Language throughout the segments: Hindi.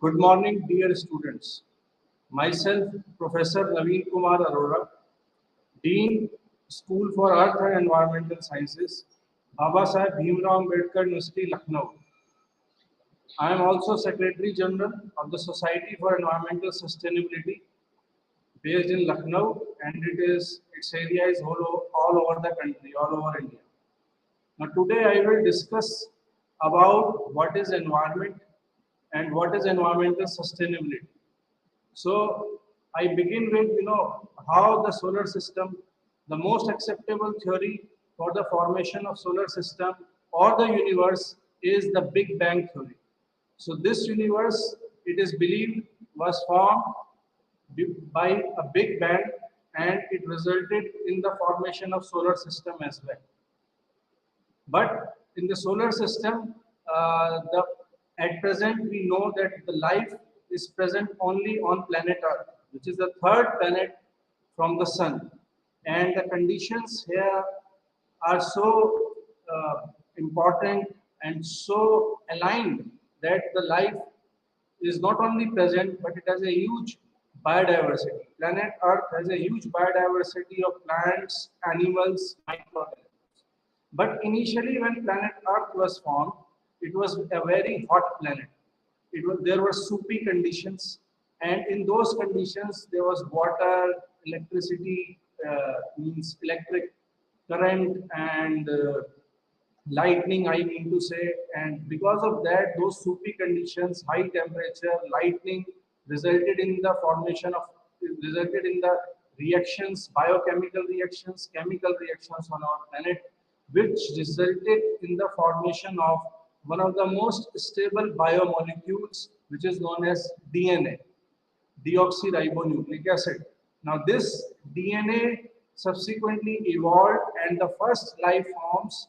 Good morning, dear students. Myself, Professor Naveen Kumar Arora, Dean, School for Earth and Environmental Sciences, Baba Saheb Bhimrao Ambedkar University, Lucknow. I am also Secretary General of the Society for Environmental Sustainability, based in Lucknow, and its area is all over the country, all over India. Now, today I will discuss about what is environment and what is environmental sustainability. So I begin with how the solar system, the most acceptable theory for the formation of solar system or the universe is the Big Bang theory. So this universe, it is believed, was formed by a Big Bang, and it resulted in the formation of solar system as well. But in the solar system, at present we know that the life is present only on planet Earth, which is the third planet from the sun. And the conditions here are so important and so aligned that the life is not only present, but it has a huge biodiversity. Planet Earth has a huge biodiversity of plants, animals, microorganisms. But initially, when planet Earth was formed, it was a very hot planet. There were soupy conditions, and in those conditions, there was water, electricity, means electric current, and lightning, I mean to say. And because of that, those soupy conditions, high temperature, lightning, resulted in the formation of, resulted in the reactions, biochemical reactions, chemical reactions on our planet, which resulted in the formation of one of the most stable biomolecules, which is known as DNA, deoxyribonucleic acid. Now, this DNA subsequently evolved, and the first life forms,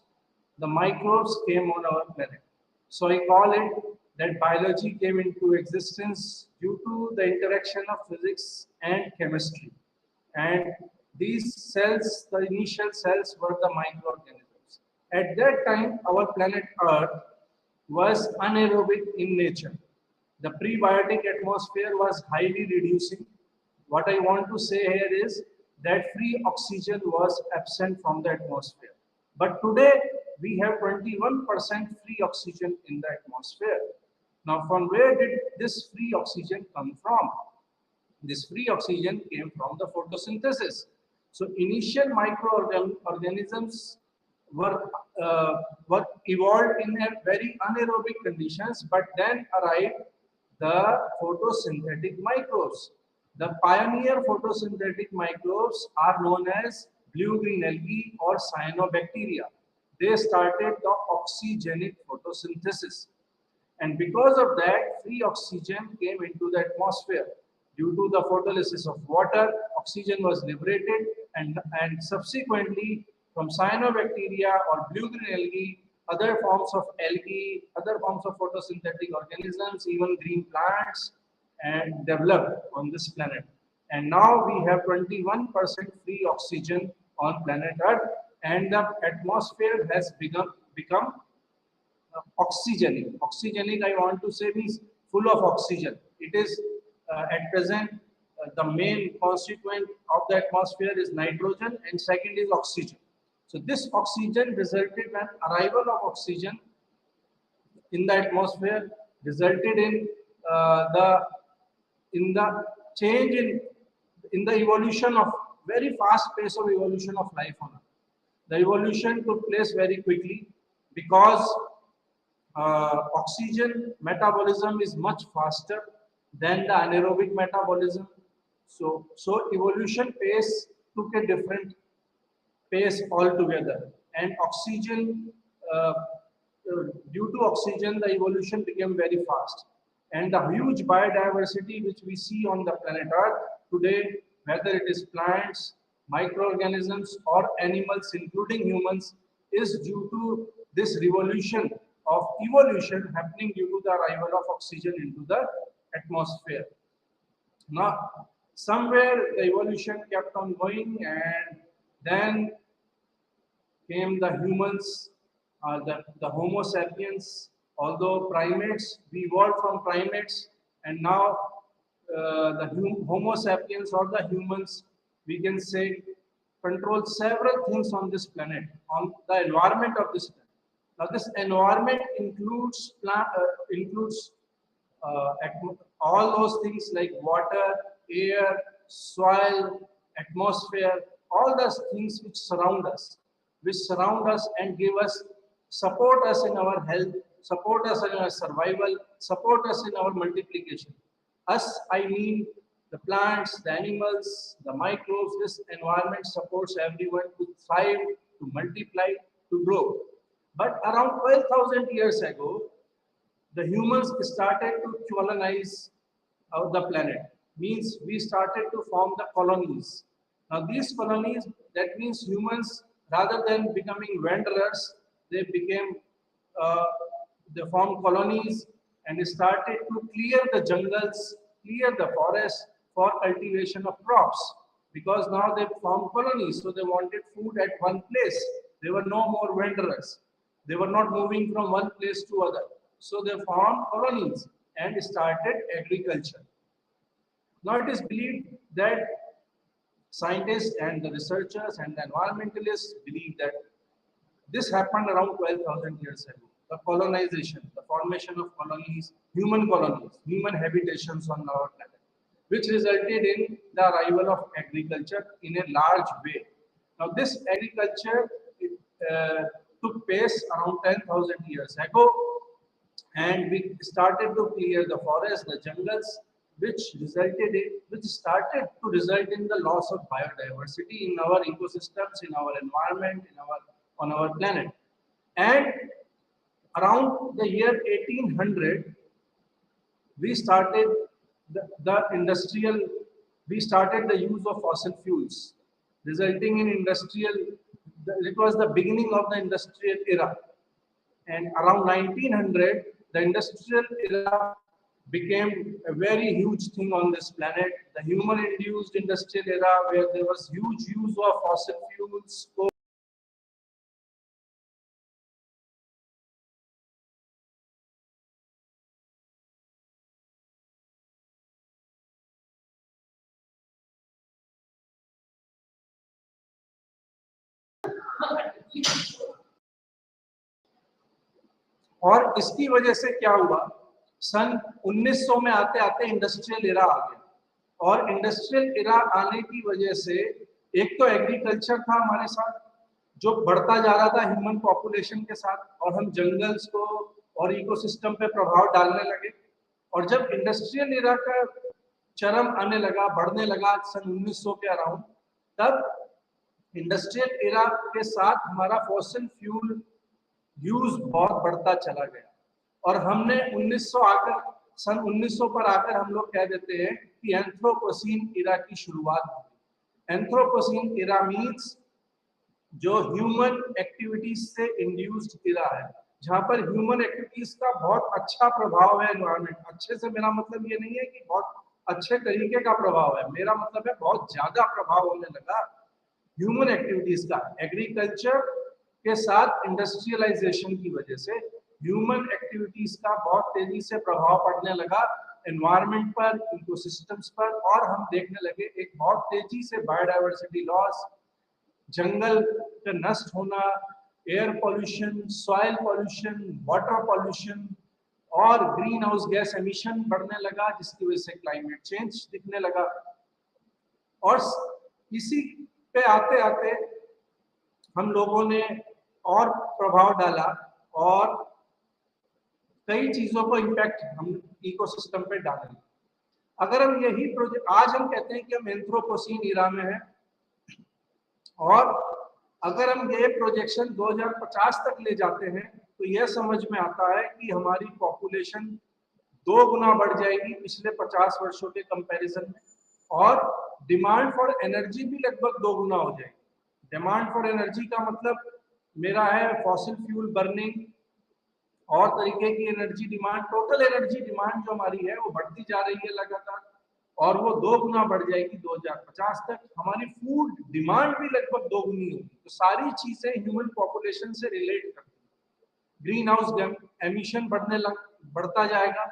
the microbes, came on our planet. So, I call it that biology came into existence due to the interaction of physics and chemistry. And these cells, the initial cells, were the microorganisms. At that time, our planet Earth was anaerobic in nature. The prebiotic atmosphere was highly reducing. What I want to say here is that free oxygen was absent from the atmosphere. But today we have 21% free oxygen in the atmosphere. Now, from where did this free oxygen come from? This free oxygen came from the photosynthesis. So initial microorganisms were were evolved in a very anaerobic conditions, but then arrived the photosynthetic microbes. The pioneer photosynthetic microbes are known as blue-green algae or cyanobacteria. They started the oxygenic photosynthesis. And because of that, free oxygen came into the atmosphere. Due to the photolysis of water, oxygen was liberated, and subsequently from cyanobacteria or blue-green algae, other forms of photosynthetic organisms, even green plants, and developed on this planet. And now we have 21% free oxygen on planet Earth, and the atmosphere has become oxygenic. Oxygenic, I want to say, means full of oxygen. It is at present the main constituent of the atmosphere is nitrogen, and second is oxygen. So this oxygen resulted in arrival of oxygen in the atmosphere, resulted the in the change in the evolution of very fast pace of evolution of life on Earth. The evolution took place very quickly because oxygen metabolism is much faster than the anaerobic metabolism. So evolution pace took a different pace altogether. And oxygen, due to oxygen, the evolution became very fast. And the huge biodiversity which we see on the planet Earth today, whether it is plants, microorganisms, or animals, including humans, is due to this revolution of evolution happening due to the arrival of oxygen into the atmosphere. Now, somewhere the evolution kept on going, and then came the humans, the Homo sapiens. Although primates, we evolved from primates, and now the Homo sapiens or the humans, we can say, control several things on this planet, on the environment of this planet. Now, this environment includes all those things like water, air, soil, atmosphere, all those things which surround us and give us, support us in our health, support us in our survival, support us in our multiplication. Us, I mean the plants, the animals, the microbes. This environment supports everyone to thrive, to multiply, to grow. But around 12,000 years ago, the humans started to colonize the planet. Means we started to form the colonies. Now these colonies, that means humans, rather than becoming wanderers, they became, uh, they formed colonies and started to clear the jungles, clear the forests for cultivation of crops. Because now they formed colonies, so they wanted food at one place. They were no more wanderers. They were not moving from one place to other. So they formed colonies and started agriculture. Now it is believed that scientists and the researchers and the environmentalists believe that this happened around 12,000 years ago. The colonization, the formation of colonies, human habitations on our planet, which resulted in the arrival of agriculture in a large way. Now, this agriculture took place around 10,000 years ago, and we started to clear the forests, the jungles, which started to result in the loss of biodiversity in our ecosystems, in our environment, on our planet. And around the year 1800, we started the industrial, we started the use of fossil fuels, resulting in it was the beginning of the industrial era. And around 1900, the industrial era became a very huge thing on this planet. The human-induced industrial era, where there was huge use of fossil fuels, और इसकी वजह से क्या हुआ, सन 1900 में आते आते इंडस्ट्रियल एरा आ गया, और इंडस्ट्रियल एरा आने की वजह से एक तो एग्रीकल्चर था हमारे साथ जो बढ़ता जा रहा था ह्यूमन पॉपुलेशन के साथ, और हम जंगल्स को और इकोसिस्टम पे प्रभाव डालने लगे। और जब इंडस्ट्रियल एरा का चरम आने लगा, बढ़ने लगा सन 1900 के अराउंड, तब इंडस्ट्रियल एरा के साथ हमारा फॉसिल फ्यूल यूज बहुत बढ़ता चला गया, और हमने 1900 आकर, सन 1900 पर आकर हम लोग कह देते हैं कि एंथ्रोपोसीन एरा की शुरुआत हुई। एंथ्रोपोसीन एरा मीन्स जो ह्यूमन एक्टिविटीज से इंड्यूस्ड एरा है, जहां पर ह्यूमन एक्टिविटीज का बहुत अच्छा प्रभाव है एनवायरमेंट। अच्छे से मेरा मतलब ये नहीं है कि बहुत अच्छे तरीके का प्रभाव है, मेरा मतलब है बहुत ज्यादा प्रभाव होने लगा ह्यूमन एक्टिविटीज का। एग्रीकल्चर के साथ इंडस्ट्रियलाइजेशन की वजह से ह्यूमन एक्टिविटीज का बहुत तेजी से प्रभाव पड़ने लगा एनवायरमेंट पर, इकोसिस्टम्स पर, और हम देखने लगे एक बहुत तेजी से बायोडाइवर्सिटी लॉस, जंगल का नष्ट होना, air pollution, soil pollution, water pollution, और ग्रीन हाउस गैस एमिशन बढ़ने लगा, जिसकी वजह से क्लाइमेट चेंज दिखने लगा। और इसी पे आते आते हम लोगों ने और प्रभाव डाला, और कई चीजों को इम्पैक्ट हम इकोसिस्टम पे डालेंगे। अगर हम यही प्रोजेक्ट, आज हम कहते हैं कि हम एंथ्रोपोसीन एरा में हैं, और अगर हम ये प्रोजेक्शन 2050 तक ले जाते हैं तो यह समझ में आता है कि हमारी पॉपुलेशन 2 गुना बढ़ जाएगी पिछले 50 वर्षों के कंपैरिजन में, और डिमांड फॉर एनर्जी भी लगभग 2 गुना हो जाएगी। डिमांड फॉर एनर्जी का मतलब मेरा है फॉसिल फ्यूल बर्निंग और तरीके की energy demand, total energy demand जो हमारी है वो बढ़ती जा रही है लगातार, और वो 2 गुना बढ़ जाएगी 2050 तक। हमारी फूड डिमांड भी लगभग 2 गुनी होगी। तो सारी चीजें ह्यूमन पॉपुलेशन से रिलेट करती हैं। ग्रीन हाउस एमिशन बढ़ता जाएगा,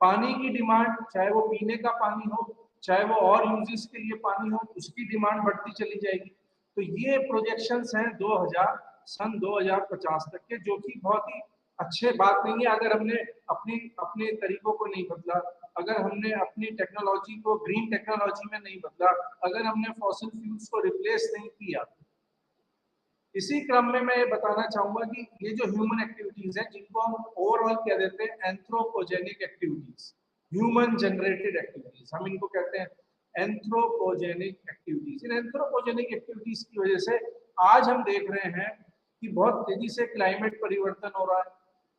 पानी की डिमांड, चाहे वो पीने का पानी हो, चाहे वो और यूजेस के लिए पानी हो, उसकी डिमांड बढ़ती चली जाएगी। तो ये प्रोजेक्शंस हैं 2050 तक के, जो कि बहुत ही अच्छे बात नहीं है अगर हमने अपने तरीकों को नहीं बदला, अगर हमने अपनी टेक्नोलॉजी को ग्रीन टेक्नोलॉजी में नहीं बदला, अगर हमने फॉसिल फ्यूल्स को रिप्लेस नहीं किया। इसी क्रम में मैं ये बताना चाहूंगा कि ये जो ह्यूमन एक्टिविटीज है, जिनको हम ओवरऑल कह देते हैं anthropogenic activities, human generated activities, हम इनको कहते हैं एंथ्रोपोजेनिक एक्टिविटीज। इन एंथ्रोपोजेनिक एक्टिविटीज की वजह से आज हम देख रहे हैं कि बहुत तेजी से क्लाइमेट परिवर्तन हो रहा है,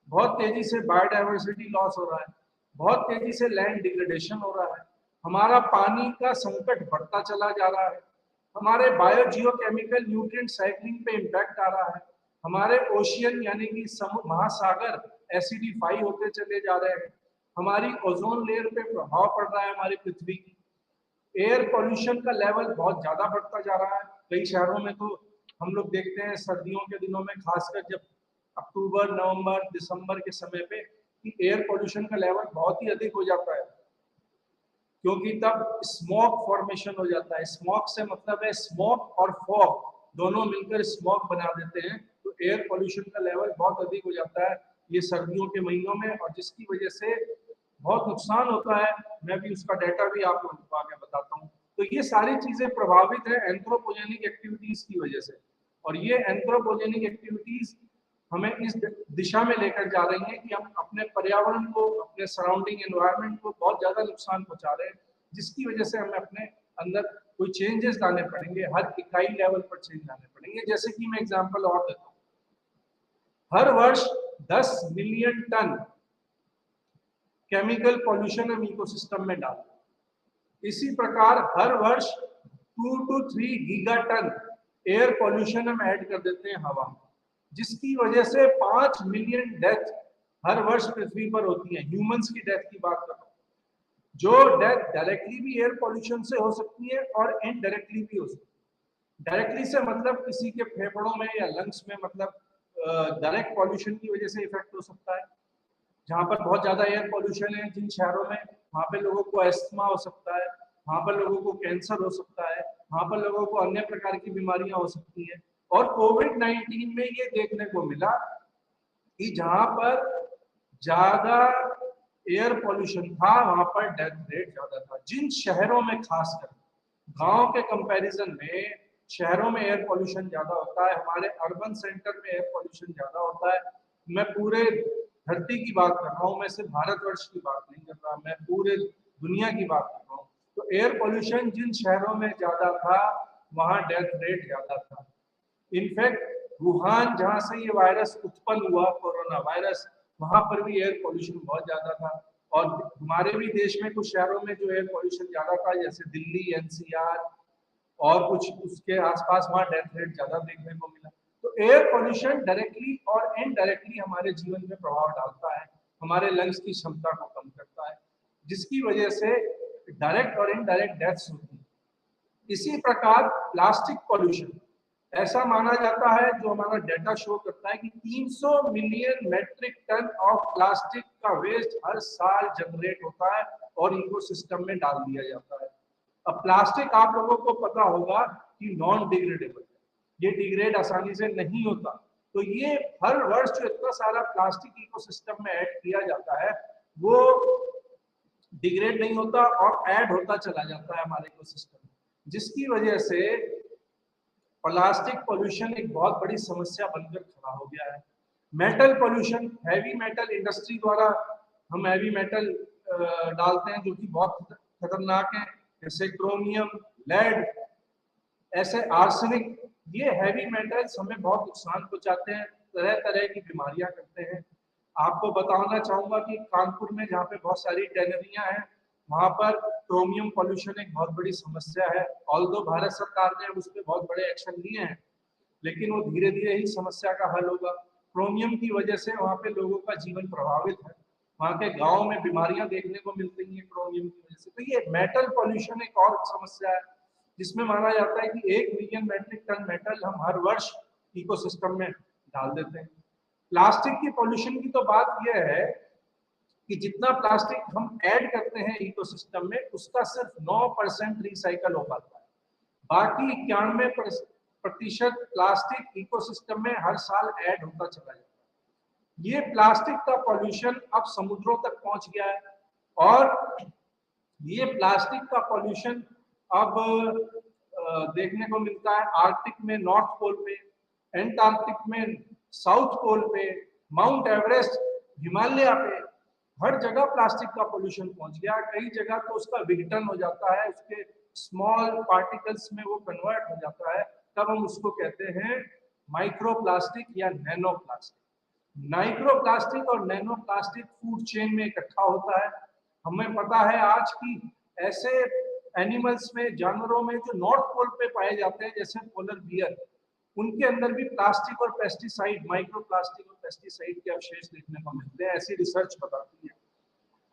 बहुत तेजी से बायोडाइवर्सिटी लॉस हो रहा है, बहुत तेजी से लैंड डिग्रेडेशन हो रहा है, हमारा पानी का संकट बढ़ता चला जा रहा है, हमारे बायोजियोकेमिकल न्यूट्रिएंट साइक्लिंग पे इम्पैक्ट आ रहा है, हमारे ओशियन यानी कि महासागर एसिडिफाई होते चले जा रहे हैं, हमारी ओजोन लेयर पे प्रभाव पड़ रहा है हमारी पृथ्वी की, एयर पोल्यूशन का लेवल बहुत ज्यादा बढ़ता जा रहा है। कई शहरों में तो हम लोग देखते हैं सर्दियों के दिनों में, खासकर जब अक्टूबर, नवंबर, दिसंबर के समय पे, कि एयर पोल्यूशन का लेवल बहुत ही अधिक हो जाता है, क्योंकि तब स्मॉग फॉर्मेशन हो जाता है। स्मॉग से मतलब है स्मॉग और फॉग दोनों मिलकर स्मॉग बना देते हैं, तो एयर पोल्यूशन का लेवल बहुत अधिक हो जाता है ये सर्दियों के महीनों में, और जिसकी वजह से बहुत नुकसान होता है। मैं भी उसका डाटा भी आप लोगों को आगे बताता हूँ। तो ये सारी चीजें प्रभावित है एंथ्रोपोजेनिक एक्टिविटीज की वजह से, और ये एंथ्रोपोजेनिक एक्टिविटीज हमें इस दिशा में लेकर जा रही हैं कि हम अपने पर्यावरण को, अपने सराउंडिंग एनवायरनमेंट को बहुत ज्यादा नुकसान पहुंचा रहे हैं, जिसकी वजह से हमें अपने अंदर कोई चेंजेस लाने पड़ेंगे, हर इकाई लेवल पर चेंज लाने पड़ेंगे। जैसे कि मैं एग्जांपल और देता हूँ, हर वर्ष 10 मिलियन टन केमिकल पॉल्यूशन हम इकोसिस्टम में डालते हैं। इसी प्रकार हर वर्ष 2 to 3 गीगाटन एयर पॉल्यूशन हम ऐड कर देते हैं हवा में, जिसकी वजह से 5 मिलियन डेथ हर वर्ष पृथ्वी पर होती है। ह्यूमंस की डेथ की बात कर रहा हूं, जो डेथ डायरेक्टली भी एयर पॉल्यूशन से हो सकती है और इनडायरेक्टली भी हो सकती है। डायरेक्टली से मतलब किसी के फेफड़ों में या लंग्स में, मतलब डायरेक्ट पॉल्यूशन की वजह से इफेक्ट हो सकता है, जहाँ पर बहुत ज्यादा एयर पॉल्यूशन है, जिन शहरों में, वहाँ पे लोगों को एस्थमा हो सकता है, वहाँ पर लोगों को कैंसर हो सकता है, वहाँ पर लोगों को अन्य प्रकार की बीमारियां हो सकती हैं। और कोविड-19 में ये देखने को मिला कि जहाँ पर ज्यादा एयर पॉल्यूशन था, वहाँ पर डेथ रेट ज्यादा था। जिन शहरों में, खासकर गांव के कंपैरिजन में शहरों में एयर पॉल्यूशन ज्यादा होता है, हमारे अर्बन सेंटर में एयर पॉल्यूशन ज्यादा होता है। मैं पूरे धरती की बात कर रहा हूँ, मैं सिर्फ भारतवर्ष की बात नहीं कर रहा, मैं पूरे दुनिया की बात कर रहा हूँ। तो एयर पॉल्यूशन जिन शहरों में ज्यादा था, वहां डेथ रेट ज्यादा था। इनफैक्ट वुहान, जहां से ये वायरस उत्पन्न हुआ, कोरोना वायरस, वहां पर भी एयर पॉल्यूशन बहुत ज्यादा था। और हमारे भी देश में कुछ शहरों में जो एयर पॉल्यूशन ज्यादा था, जैसे दिल्ली, एनसीआर और कुछ उसके आसपास, वहां डेथ रेट ज्यादा देखने को मिला। तो एयर पॉल्यूशन डायरेक्टली और इनडायरेक्टली हमारे जीवन में प्रभाव डालता है, हमारे लंग्स की क्षमता को कम करता है, जिसकी वजह से डायरेक्ट और इनडायरेक्ट डेथ्स होती है। इसी प्रकार प्लास्टिक पॉल्यूशन, ऐसा माना जाता है, जो हमारा डेटा शो करता है कि 300 million metric ton of plastic का वेस्ट हर साल जनरेट होता है और इकोसिस्टम में डाल दिया जाता है। अब प्लास्टिक, आप लोगों को पता होगा कि नॉन डिग्रेडेबल है, ये डिग्रेड आसानी से नहीं होता। तो ये हर वर्ष जो इतना सारा प्लास्टिक इकोसिस्टम में ऐड किया जाता है, वो डिग्रेड नहीं होता और ऐड होता चला जाता है हमारे इकोसिस्टम में, जिसकी वजह से प्लास्टिक पोल्यूशन एक बहुत बड़ी समस्या बनकर खड़ा हो गया है। Metal pollution, heavy metal industry द्वारा हम हैवी मेटल डालते हैं, जो कि बहुत खतरनाक है, जैसे क्रोमियम, लेड, ऐसे आर्सेनिक। ये हैवी मेटल्स हमें बहुत नुकसान पहुंचाते हैं, तरह तरह की बीमारियां करते हैं। आपको बताना चाहूंगा कि कानपुर में, जहाँ पे बहुत सारी टैनरियां हैं, वहां पर क्रोमियम पॉल्यूशन एक बहुत बड़ी समस्या है। ऑल्दो भारत सरकार ने उस पर बहुत बड़े एक्शन लिए हैं, लेकिन वो धीरे धीरे ही समस्या का हल होगा। क्रोमियम की वजह से वहाँ पे लोगों का जीवन प्रभावित है, वहाँ के गाँव में बीमारियां देखने को मिलती हैं क्रोमियम की वजह से। तो ये मेटल पॉल्यूशन एक और समस्या है, जिसमें माना जाता है कि 1 मिलियन मेट्रिक टन मेटल हम हर वर्ष इकोसिस्टम में डाल देते हैं। प्लास्टिक की पॉल्यूशन की तो बात यह है कि जितना प्लास्टिक हम ऐड करते हैं इकोसिस्टम में उसका सिर्फ 9% रिसाइकल हो पाता है। बाकी 91% प्लास्टिक इकोसिस्टम में हर साल ऐड होता चला जाता है। ये प्लास्टिक का पॉल्यूशन अब समुद्रों तक पहुंच गया है और ये प्लास्टिक का पॉल्यूशन अब देखने को मिलता है आर्कटिक में नॉर्थ पोल पे, एंटार्क्टिक में साउथ पोल पे, माउंट एवरेस्ट हिमालय पे, हर जगह प्लास्टिक का पोल्यूशन पहुंच गया। कई जगह तो उसका विघटन हो जाता है, उसके स्मॉल पार्टिकल्स में वो कन्वर्ट हो जाता है, तब हम उसको कहते हैं माइक्रो प्लास्टिक या नैनो प्लास्टिक। माइक्रो प्लास्टिक और नैनो प्लास्टिक फूड चेन में इकट्ठा होता है। हमें पता है आज की ऐसे एनिमल्स में, जानवरों में जो नॉर्थ पोल पे पाए जाते हैं जैसे पोलर बियर, उनके अंदर भी प्लास्टिक और पेस्टिसाइड, माइक्रो प्लास्टिक और पेस्टिसाइड के अवशेष देखने को मिलते हैं, ऐसी रिसर्च बताती है।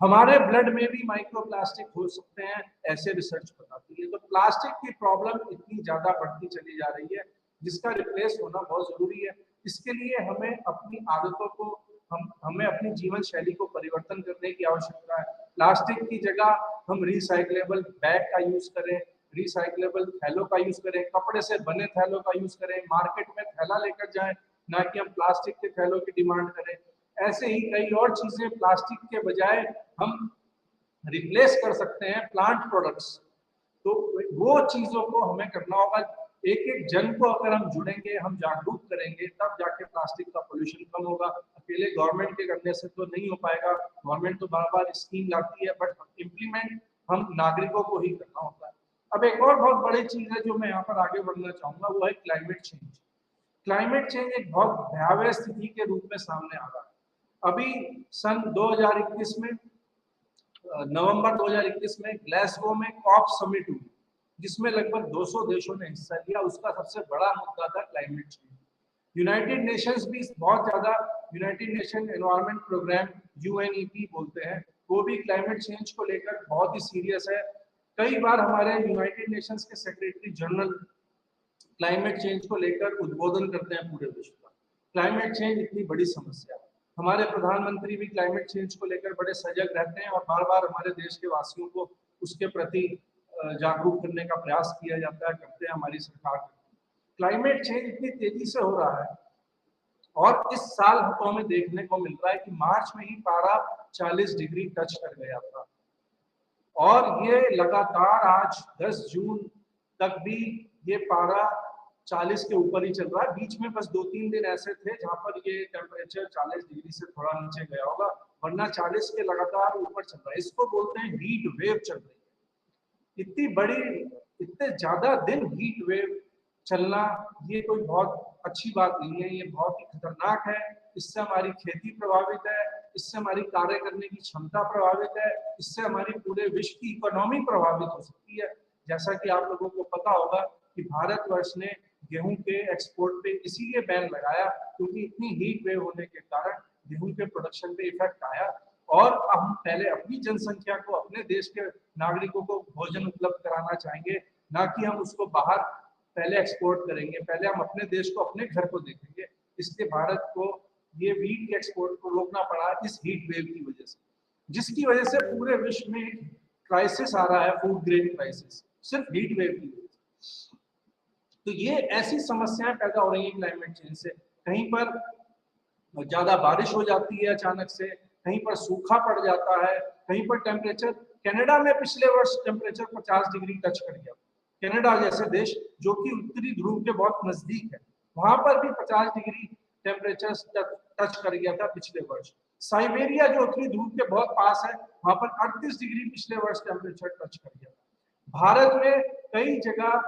हमारे ब्लड में भी माइक्रो प्लास्टिक हो सकते हैं, ऐसे रिसर्च बताती है। तो प्लास्टिक की प्रॉब्लम इतनी ज्यादा बढ़ती चली जा रही है जिसका रिप्लेस होना बहुत जरूरी है। इसके लिए हमें अपनी आदतों को, हमें अपनी जीवन शैली को परिवर्तन करने की आवश्यकता है। प्लास्टिक की जगह हम रिसाइक्लेबल बैग का यूज करें, रिसाइक्लेबल थैलों का यूज करें, कपड़े से बने थैलों का यूज करें, मार्केट में थैला लेकर जाएं, ना कि हम प्लास्टिक के थैलों की डिमांड करें। ऐसे ही कई और चीजें प्लास्टिक के बजाय हम रिप्लेस कर सकते हैं प्लांट प्रोडक्ट्स। तो वो चीजों को हमें करना होगा। एक एक जन को अगर हम जुड़ेंगे, हम जागरूक करेंगे, तब जाके प्लास्टिक का पोल्यूशन कम होगा। अकेले गवर्नमेंट के करने से तो नहीं हो पाएगा। गवर्नमेंट तो बार बार स्कीम लाती है, बट इम्प्लीमेंट हम नागरिकों को ही करना होता है। अब एक और बहुत बड़ी चीज है जो मैं यहाँ पर आगे बढ़ना चाहूंगा, वो है क्लाइमेट चेंज। क्लाइमेट चेंज एक बहुत भयावह स्थिति के रूप में सामने आ रहा है। अभी सन 2021 में, नवंबर 2021 में ग्लासगो में कॉप समिट हुई, जिसमें लगभग 200 देशों ने हिस्सा लिया। उसका सबसे बड़ा मुद्दा था क्लाइमेट चेंज। यूनाइटेड नेशंस भी बहुत ज्यादा, United Nation environment programme UNEP बोलते हैं, वो भी क्लाइमेट चेंज को लेकर बहुत ही सीरियस है। कई बार हमारे यूनाइटेड नेशंस के सेक्रेटरी जनरल क्लाइमेट चेंज को लेकर उद्बोधन करते हैं पूरे विश्व का। क्लाइमेट चेंज इतनी बड़ी समस्या है। हमारे प्रधानमंत्री भी क्लाइमेट चेंज को लेकर बड़े सजग रहते हैं और बार बार हमारे देश के वासियों को उसके प्रति जागरूक करने का प्रयास किया जाता है, करते हैं हमारी सरकार। क्लाइमेट चेंज इतनी तेजी से हो रहा है और इस साल तो हमें देखने को मिल रहा है कि मार्च में ही पारा 40 डिग्री टच कर गया था और ये लगातार आज 10 जून तक भी ये पारा 40 के ऊपर ही चल रहा है। बीच में बस 2-3 दिन ऐसे थे जहां पर ये टेम्परेचर 40 डिग्री से थोड़ा नीचे गया होगा, वरना 40 के लगातार ऊपर चल रहा है। इसको बोलते हैं हीट वेव चल रही है। इतनी बड़ी, इतने ज्यादा दिन हीट वेव चलना ये कोई बहुत अच्छी बात नहीं है, ये बहुत ही खतरनाक है। इससे हमारी खेती प्रभावित है, इससे हमारी कार्य करने की क्षमता प्रभावित है, इससे हमारी पूरे विश्व की इकोनॉमी प्रभावित हो सकती है। जैसा कि आप लोगों को पता होगा कि भारतवर्ष ने गेहूं के एक्सपोर्ट पे इसीलिए बैन लगाया क्योंकि इतनी हीट वेव होने के कारण गेहूं के प्रोडक्शन पे इफेक्ट आया। और हम पहले अपनी जनसंख्या को, अपने देश के नागरिकों को भोजन उपलब्ध कराना चाहेंगे, ना कि हम उसको बाहर पहले एक्सपोर्ट करेंगे। पहले हम अपने देश को, अपने घर को देखेंगे। इसलिए भारत को ये वीट के एक्सपोर्ट को रोकना पड़ा इस हीट वेव की वजह से, जिसकी वजह से पूरे विश्व में क्राइसिस आ रहा है, फूड ग्रेन क्राइसिस, सिर्फ हीट वेव की वजह से। तो ये ऐसी समस्याएं पैदा हो रही है क्लाइमेट चेंज से। कहीं पर ज्यादा बारिश हो जाती है अचानक से, कहीं पर सूखा पड़ जाता है, कहीं पर टेम्परेचर, कनाडा में पिछले वर्ष टेम्परेचर 50 डिग्री टच कर गया। कनाडा जैसे देश जो कि उत्तरी ध्रुव के बहुत नजदीक है, वहां पर भी 50 डिग्री टेम्परेचर टच कर गया था पिछले वर्ष। साइबेरिया जो उत्तरी ध्रुव के बहुत पास है, वहां पर 38 डिग्री पिछले वर्ष टेम्परेचर टच कर गया था। भारत में कई जगह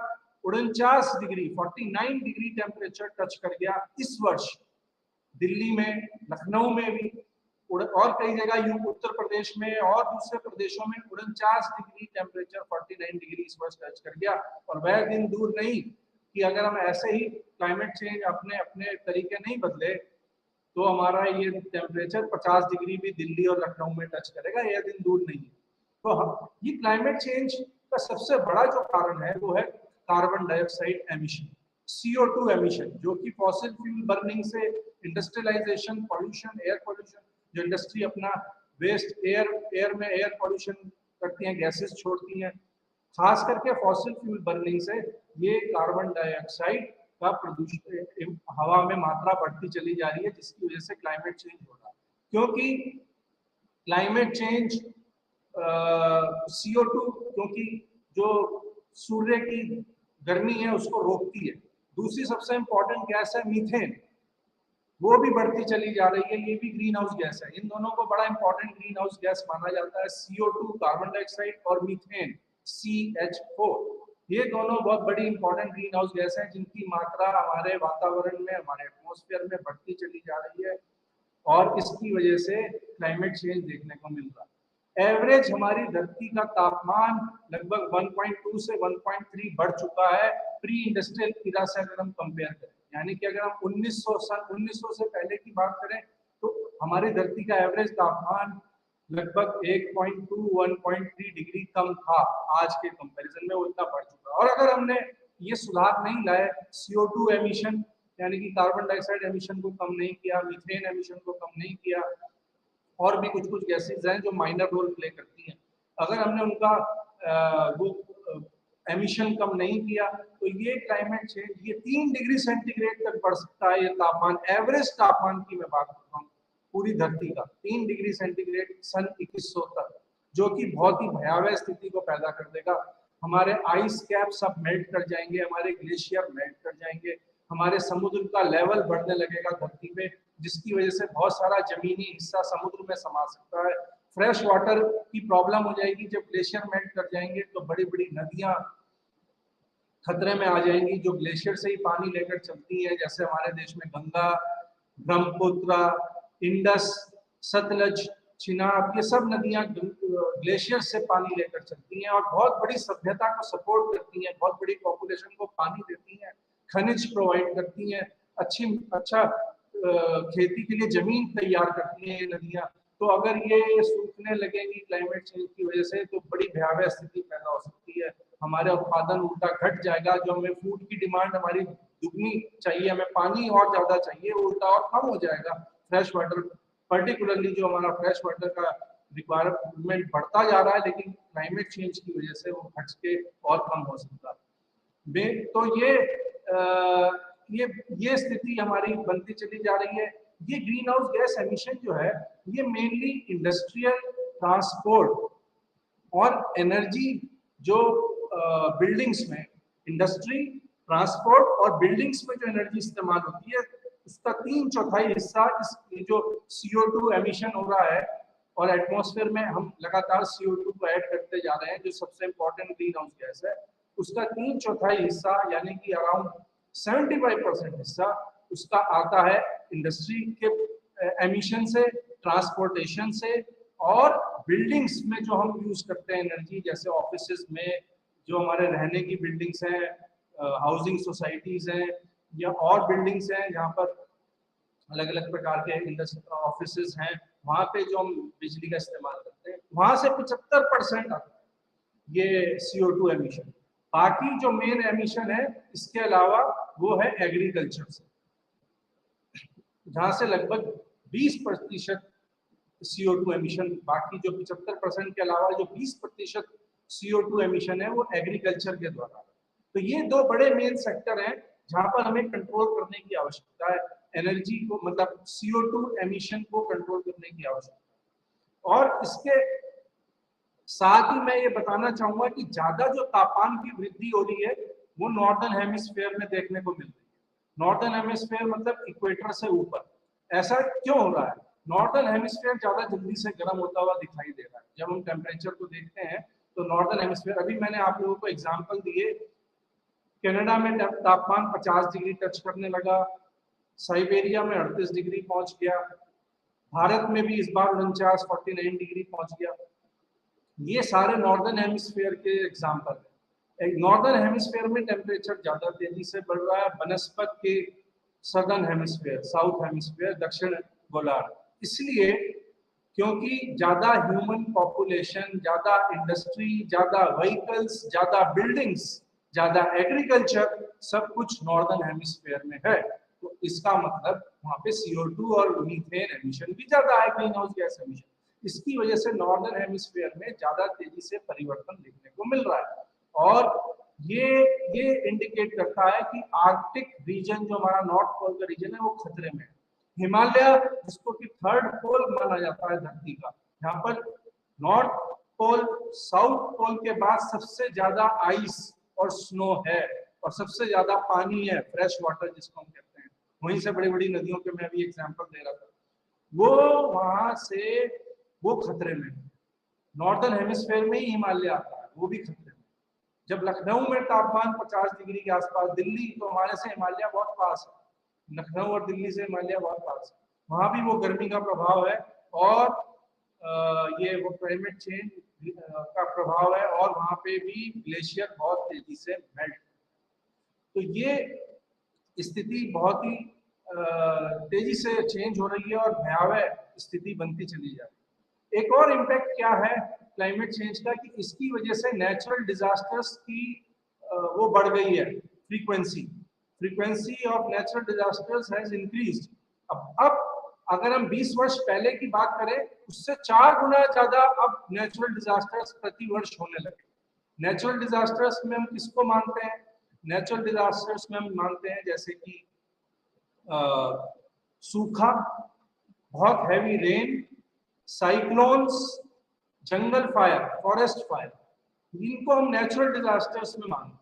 49 डिग्री, 49 डिग्री टेम्परेचर टच कर गया इस वर्ष। दिल्ली में, लखनऊ में भी, और कई जगह उत्तर प्रदेश में और दूसरे प्रदेशों में 49 डिग्री टेम्परेचर, 49 डिग्री इस वर्ष टच कर गया। और वह दिन दूर नहीं कि अगर हम ऐसे ही क्लाइमेट चेंज अपने अपने तरीके नहीं बदले तो हमारा ये टेम्परेचर 50 डिग्री भी दिल्ली और लखनऊ में टच करेगा, यह दिन दूर नहीं है। तो ये क्लाइमेट चेंज का सबसे बड़ा जो कारण है वो है carbon dioxide emission, CO2 emission, जो कि फॉसिल फ्यूल बर्निंग से इंडस्ट्रियलाइजेशन, पॉल्यूशन, एयर पॉल्यूशन, जो इंडस्ट्री अपना वेस्ट एयर में एयर पॉल्यूशन करती हैं, गैसेस छोड़ती हैं। खास करके फॉसिल फ्यूल बर्निंग से ये कार्बन डाइऑक्साइड का प्रदूषण हवा में मात्रा बढ़ती चली जा रही है, जिसकी वजह से क्लाइमेट चेंज हो रहा है। क्योंकि क्लाइमेट चेंज CO2, क्योंकि जो सूर्य की गर्मी है उसको रोकती है। दूसरी सबसे इंपॉर्टेंट गैस है मीथेन, वो भी बढ़ती चली जा रही है, ये भी ग्रीन हाउस गैस है। इन दोनों को बड़ा इंपॉर्टेंट ग्रीन हाउस गैस माना जाता है, CO2 कार्बन डाइऑक्साइड और मीथेन CH4। ये दोनों बहुत बड़ी इंपॉर्टेंट ग्रीन हाउस गैस हैं जिनकी मात्रा हमारे वातावरण में, हमारे एटमॉस्फेयर में बढ़ती चली जा रही है और इसकी वजह से क्लाइमेट चेंज देखने को मिल रहा है। एवरेज हमारी धरती का तापमान लगभग 1.2 से 1.3 बढ़ चुका है प्री इंडस्ट्रियल ईरा से अगर हम कंपेयर करें। यानी कि अगर हम 1900 से पहले की बात करें तो हमारी धरती का एवरेज तापमान लगभग 1.3 डिग्री कम था, आज के कंपैरिजन में वो इतना बढ़ चुका है। और अगर हमने ये सुधार नहीं लाए, CO2 एमिशन यानी कि कार्बन डाइऑक्साइड एमिशन को कम नहीं किया, मीथेन एमिशन को कम नहीं किया, और भी कुछ कुछ गैसेज हैं जो माइनर रोल प्ले करती हैं, अगर हमने उनका वो एमिशन कम नहीं किया तो ये क्लाइमेट चेंज, ये 3 डिग्री सेंटीग्रेड तक बढ़ सकता है। ये तापमान, एवरेज तापमान की मैं बात करता हूँ पूरी धरती का, 3 डिग्री सेंटीग्रेड सन 2100 तक, जो कि बहुत ही भयावह स्थिति को पैदा कर देगा। हमारे आइस कैप सब मेल्ट कर जाएंगे, हमारे ग्लेशियर मेल्ट कर जाएंगे, हमारे समुद्र का लेवल बढ़ने लगेगा धरती पे, जिसकी वजह से बहुत सारा जमीनी हिस्सा समुद्र में समा सकता है। फ्रेश वाटर की प्रॉब्लम हो जाएगी, जब ग्लेशियर मेल्ट कर जाएंगे तो बड़ी बड़ी नदियां खतरे में आ जाएंगी जो ग्लेशियर से ही पानी लेकर चलती हैं, जैसे हमारे देश में गंगा, ब्रह्मपुत्र, इंडस, सतलज, चिनाब, ये सब नदियां ग्लेशियर से पानी लेकर चलती हैं और बहुत बड़ी सभ्यता को सपोर्ट करती हैं, बहुत बड़ी पॉपुलेशन को पानी देती हैं, खनिज प्रोवाइड करती हैं, अच्छा खेती के लिए जमीन तैयार करती हैं ये नदियां। तो अगर ये सूखने लगेंगी क्लाइमेट चेंज की वजह से तो बड़ी भयावह स्थिति पैदा हो सकती है। हमारा उत्पादन उल्टा घट जाएगा, जो हमें फूड की डिमांड हमारी दुगनी चाहिए, हमें पानी और ज्यादा चाहिए, वो उल्टा और कम हो जाएगा। फ्रेश वाटर, पर्टिकुलरली जो हमारा फ्रेश वाटर का रिक्वायरमेंट बढ़ता जा रहा है, लेकिन क्लाइमेट चेंज की वजह से वो घट के और कम हो सकता है। तो ये स्थिति हमारी बनती चली जा रही है। ये ग्रीन हाउस गैस एमिशन जो है ये मेनली इंडस्ट्रियल, ट्रांसपोर्ट और एनर्जी, जो बिल्डिंग्स में, इंडस्ट्री, ट्रांसपोर्ट और बिल्डिंग्स में जो एनर्जी इस्तेमाल होती है उसका 3/4 हिस्सा इस जो CO2 एमिशन हो रहा है, और एटमॉस्फेयर में हम लगातार CO2 को ऐड करते जा रहे हैं जो सबसे इंपॉर्टेंट ग्रीन हाउस गैस है, उसका 3/4 हिस्सा यानी कि अराउंड 75% हिस्सा उसका आता है इंडस्ट्री के एमिशन से, ट्रांसपोर्टेशन से, और बिल्डिंग्स में जो हम यूज करते हैं एनर्जी, जैसे ऑफिसेज में जो हमारे रहने की बिल्डिंग्स हैं, हाउसिंग सोसाइटीज हैं, या और बिल्डिंग्स हैं जहाँ पर अलग अलग प्रकार के ऑफिसेज हैं, वहाँ पे जो हम बिजली का इस्तेमाल करते हैं, वहाँ से 75% आता है ये CO2 एमिशन। बाकी जो मेन एमिशन है इसके अलावा वो है एग्रीकल्चर से, जहाँ से लगभग 20% CO2 एमिशन, बाकी जो 75% के अलावा जो 20% CO2 एमिशन है वो एग्रीकल्चर के द्वारा। तो ये दो बड़े मेन सेक्टर हैं जहाँ पर हमें कंट्रोल करने की आवश्यकता है, एनर्जी को, मतलब CO2 एमिशन को कंट्रोल करने की आवश्यकता है। और इसके साथ ही मैं ये बताना चाहूंगा कि ज्यादा जो तापमान की वृद्धि हो रही है वो नॉर्दर्न हेमिस्फीयर में देखने को मिल रही है। नॉर्दर्न हेमिस्फीयर मतलब इक्वेटर से ऊपर। ऐसा क्यों हो रहा है? नॉर्दर्न हेमिस्फीयर ज्यादा जल्दी से गर्म होता हुआ दिखाई दे रहा है। जब हम टेम्परेचर को देखते हैं तो नॉर्दर्न हेमिस्फीयर, अभी मैंने आप लोगों को एग्जाम्पल दिए, कनाडा में तापमान 50 डिग्री टच करने लगा, साइबेरिया में 38 डिग्री पहुंच गया, भारत में भी इस बार 49 डिग्री पहुंच गया। ये सारे नॉर्दर्न हेमिस्फीयर के एग्जाम्पल है। नॉर्दर्न हेमिस्फीयर में टेम्परेचर ज्यादा तेजी से बढ़ रहा है बनस्पत के सदर्न हेमिस्फीयर, साउथ हेमिस्फीयर, दक्षिण गोलार्ध। इसलिए क्योंकि ज्यादा ह्यूमन पॉपुलेशन, ज्यादा इंडस्ट्री, ज्यादा व्हीकल्स, ज्यादा बिल्डिंग्स, ज्यादा एग्रीकल्चर, सब कुछ नॉर्दर्न हेमिस्फीयर में है। तो इसका मतलब वहां पे CO2 और मीथेन एमिशन भी ज्यादा है, ग्रीन हाउस गैस एमिशन। इसकी वजह से नॉर्दर्न हेमिस्फीयर में ज्यादा तेजी से परिवर्तन देखने को मिल रहा है। और ये इंडिकेट करता है कि आर्कटिक रीजन जो हमारा नॉर्थ पोल का रीजन है वो खतरे में है। हिमालय जिसको कि थर्ड पोल माना जाता है धरती का, यहाँ पर नॉर्थ पोल साउथ पोल के बाद सबसे ज्यादा आइस और स्नो है और सबसे ज्यादा पानी है, फ्रेश वाटर जिसको हम कहते हैं। वहीं से बड़ी बड़ी नदियों के मैं अभी एग्जांपल दे रहा था, वो वहां से वो खतरे में है। नॉर्दर्न हेमिस्फीयर में ही हिमालय आता है, वो भी खतरे में। जब लखनऊ में तापमान 50 डिग्री के आसपास, दिल्ली तो हमारे से हिमालय बहुत पास है, लखनऊ और दिल्ली से हिमालय बहुत पास है, वहां भी वो गर्मी का प्रभाव है और ये वो क्लाइमेट चेंज का प्रभाव है और वहां पे भी ग्लेशियर बहुत तेजी से मेल्ट। तो ये स्थिति बहुत ही तेजी से चेंज हो रही है और भयावह स्थिति बनती चली जा रही है। एक और इम्पैक्ट क्या है क्लाइमेट चेंज का कि इसकी वजह से नेचुरल डिजास्टर्स की वो बढ़ गई है, frequency of natural disasters has increased. अब अगर हम 20 वर्ष पहले की बात करें उससे 4 गुना ज्यादा अब नेचुरल डिजास्टर्स प्रति वर्ष होने लगे। नेचुरल डिजास्टर्स में हम किसको मानते हैं? नेचुरल डिजास्टर्स में हम मानते हैं जैसे कि सूखा, बहुत हैवी रेन, साइक्लोन्स, जंगल फायर, फॉरेस्ट फायर, इनको हम नेचुरल डिजास्टर्स में मानते हैं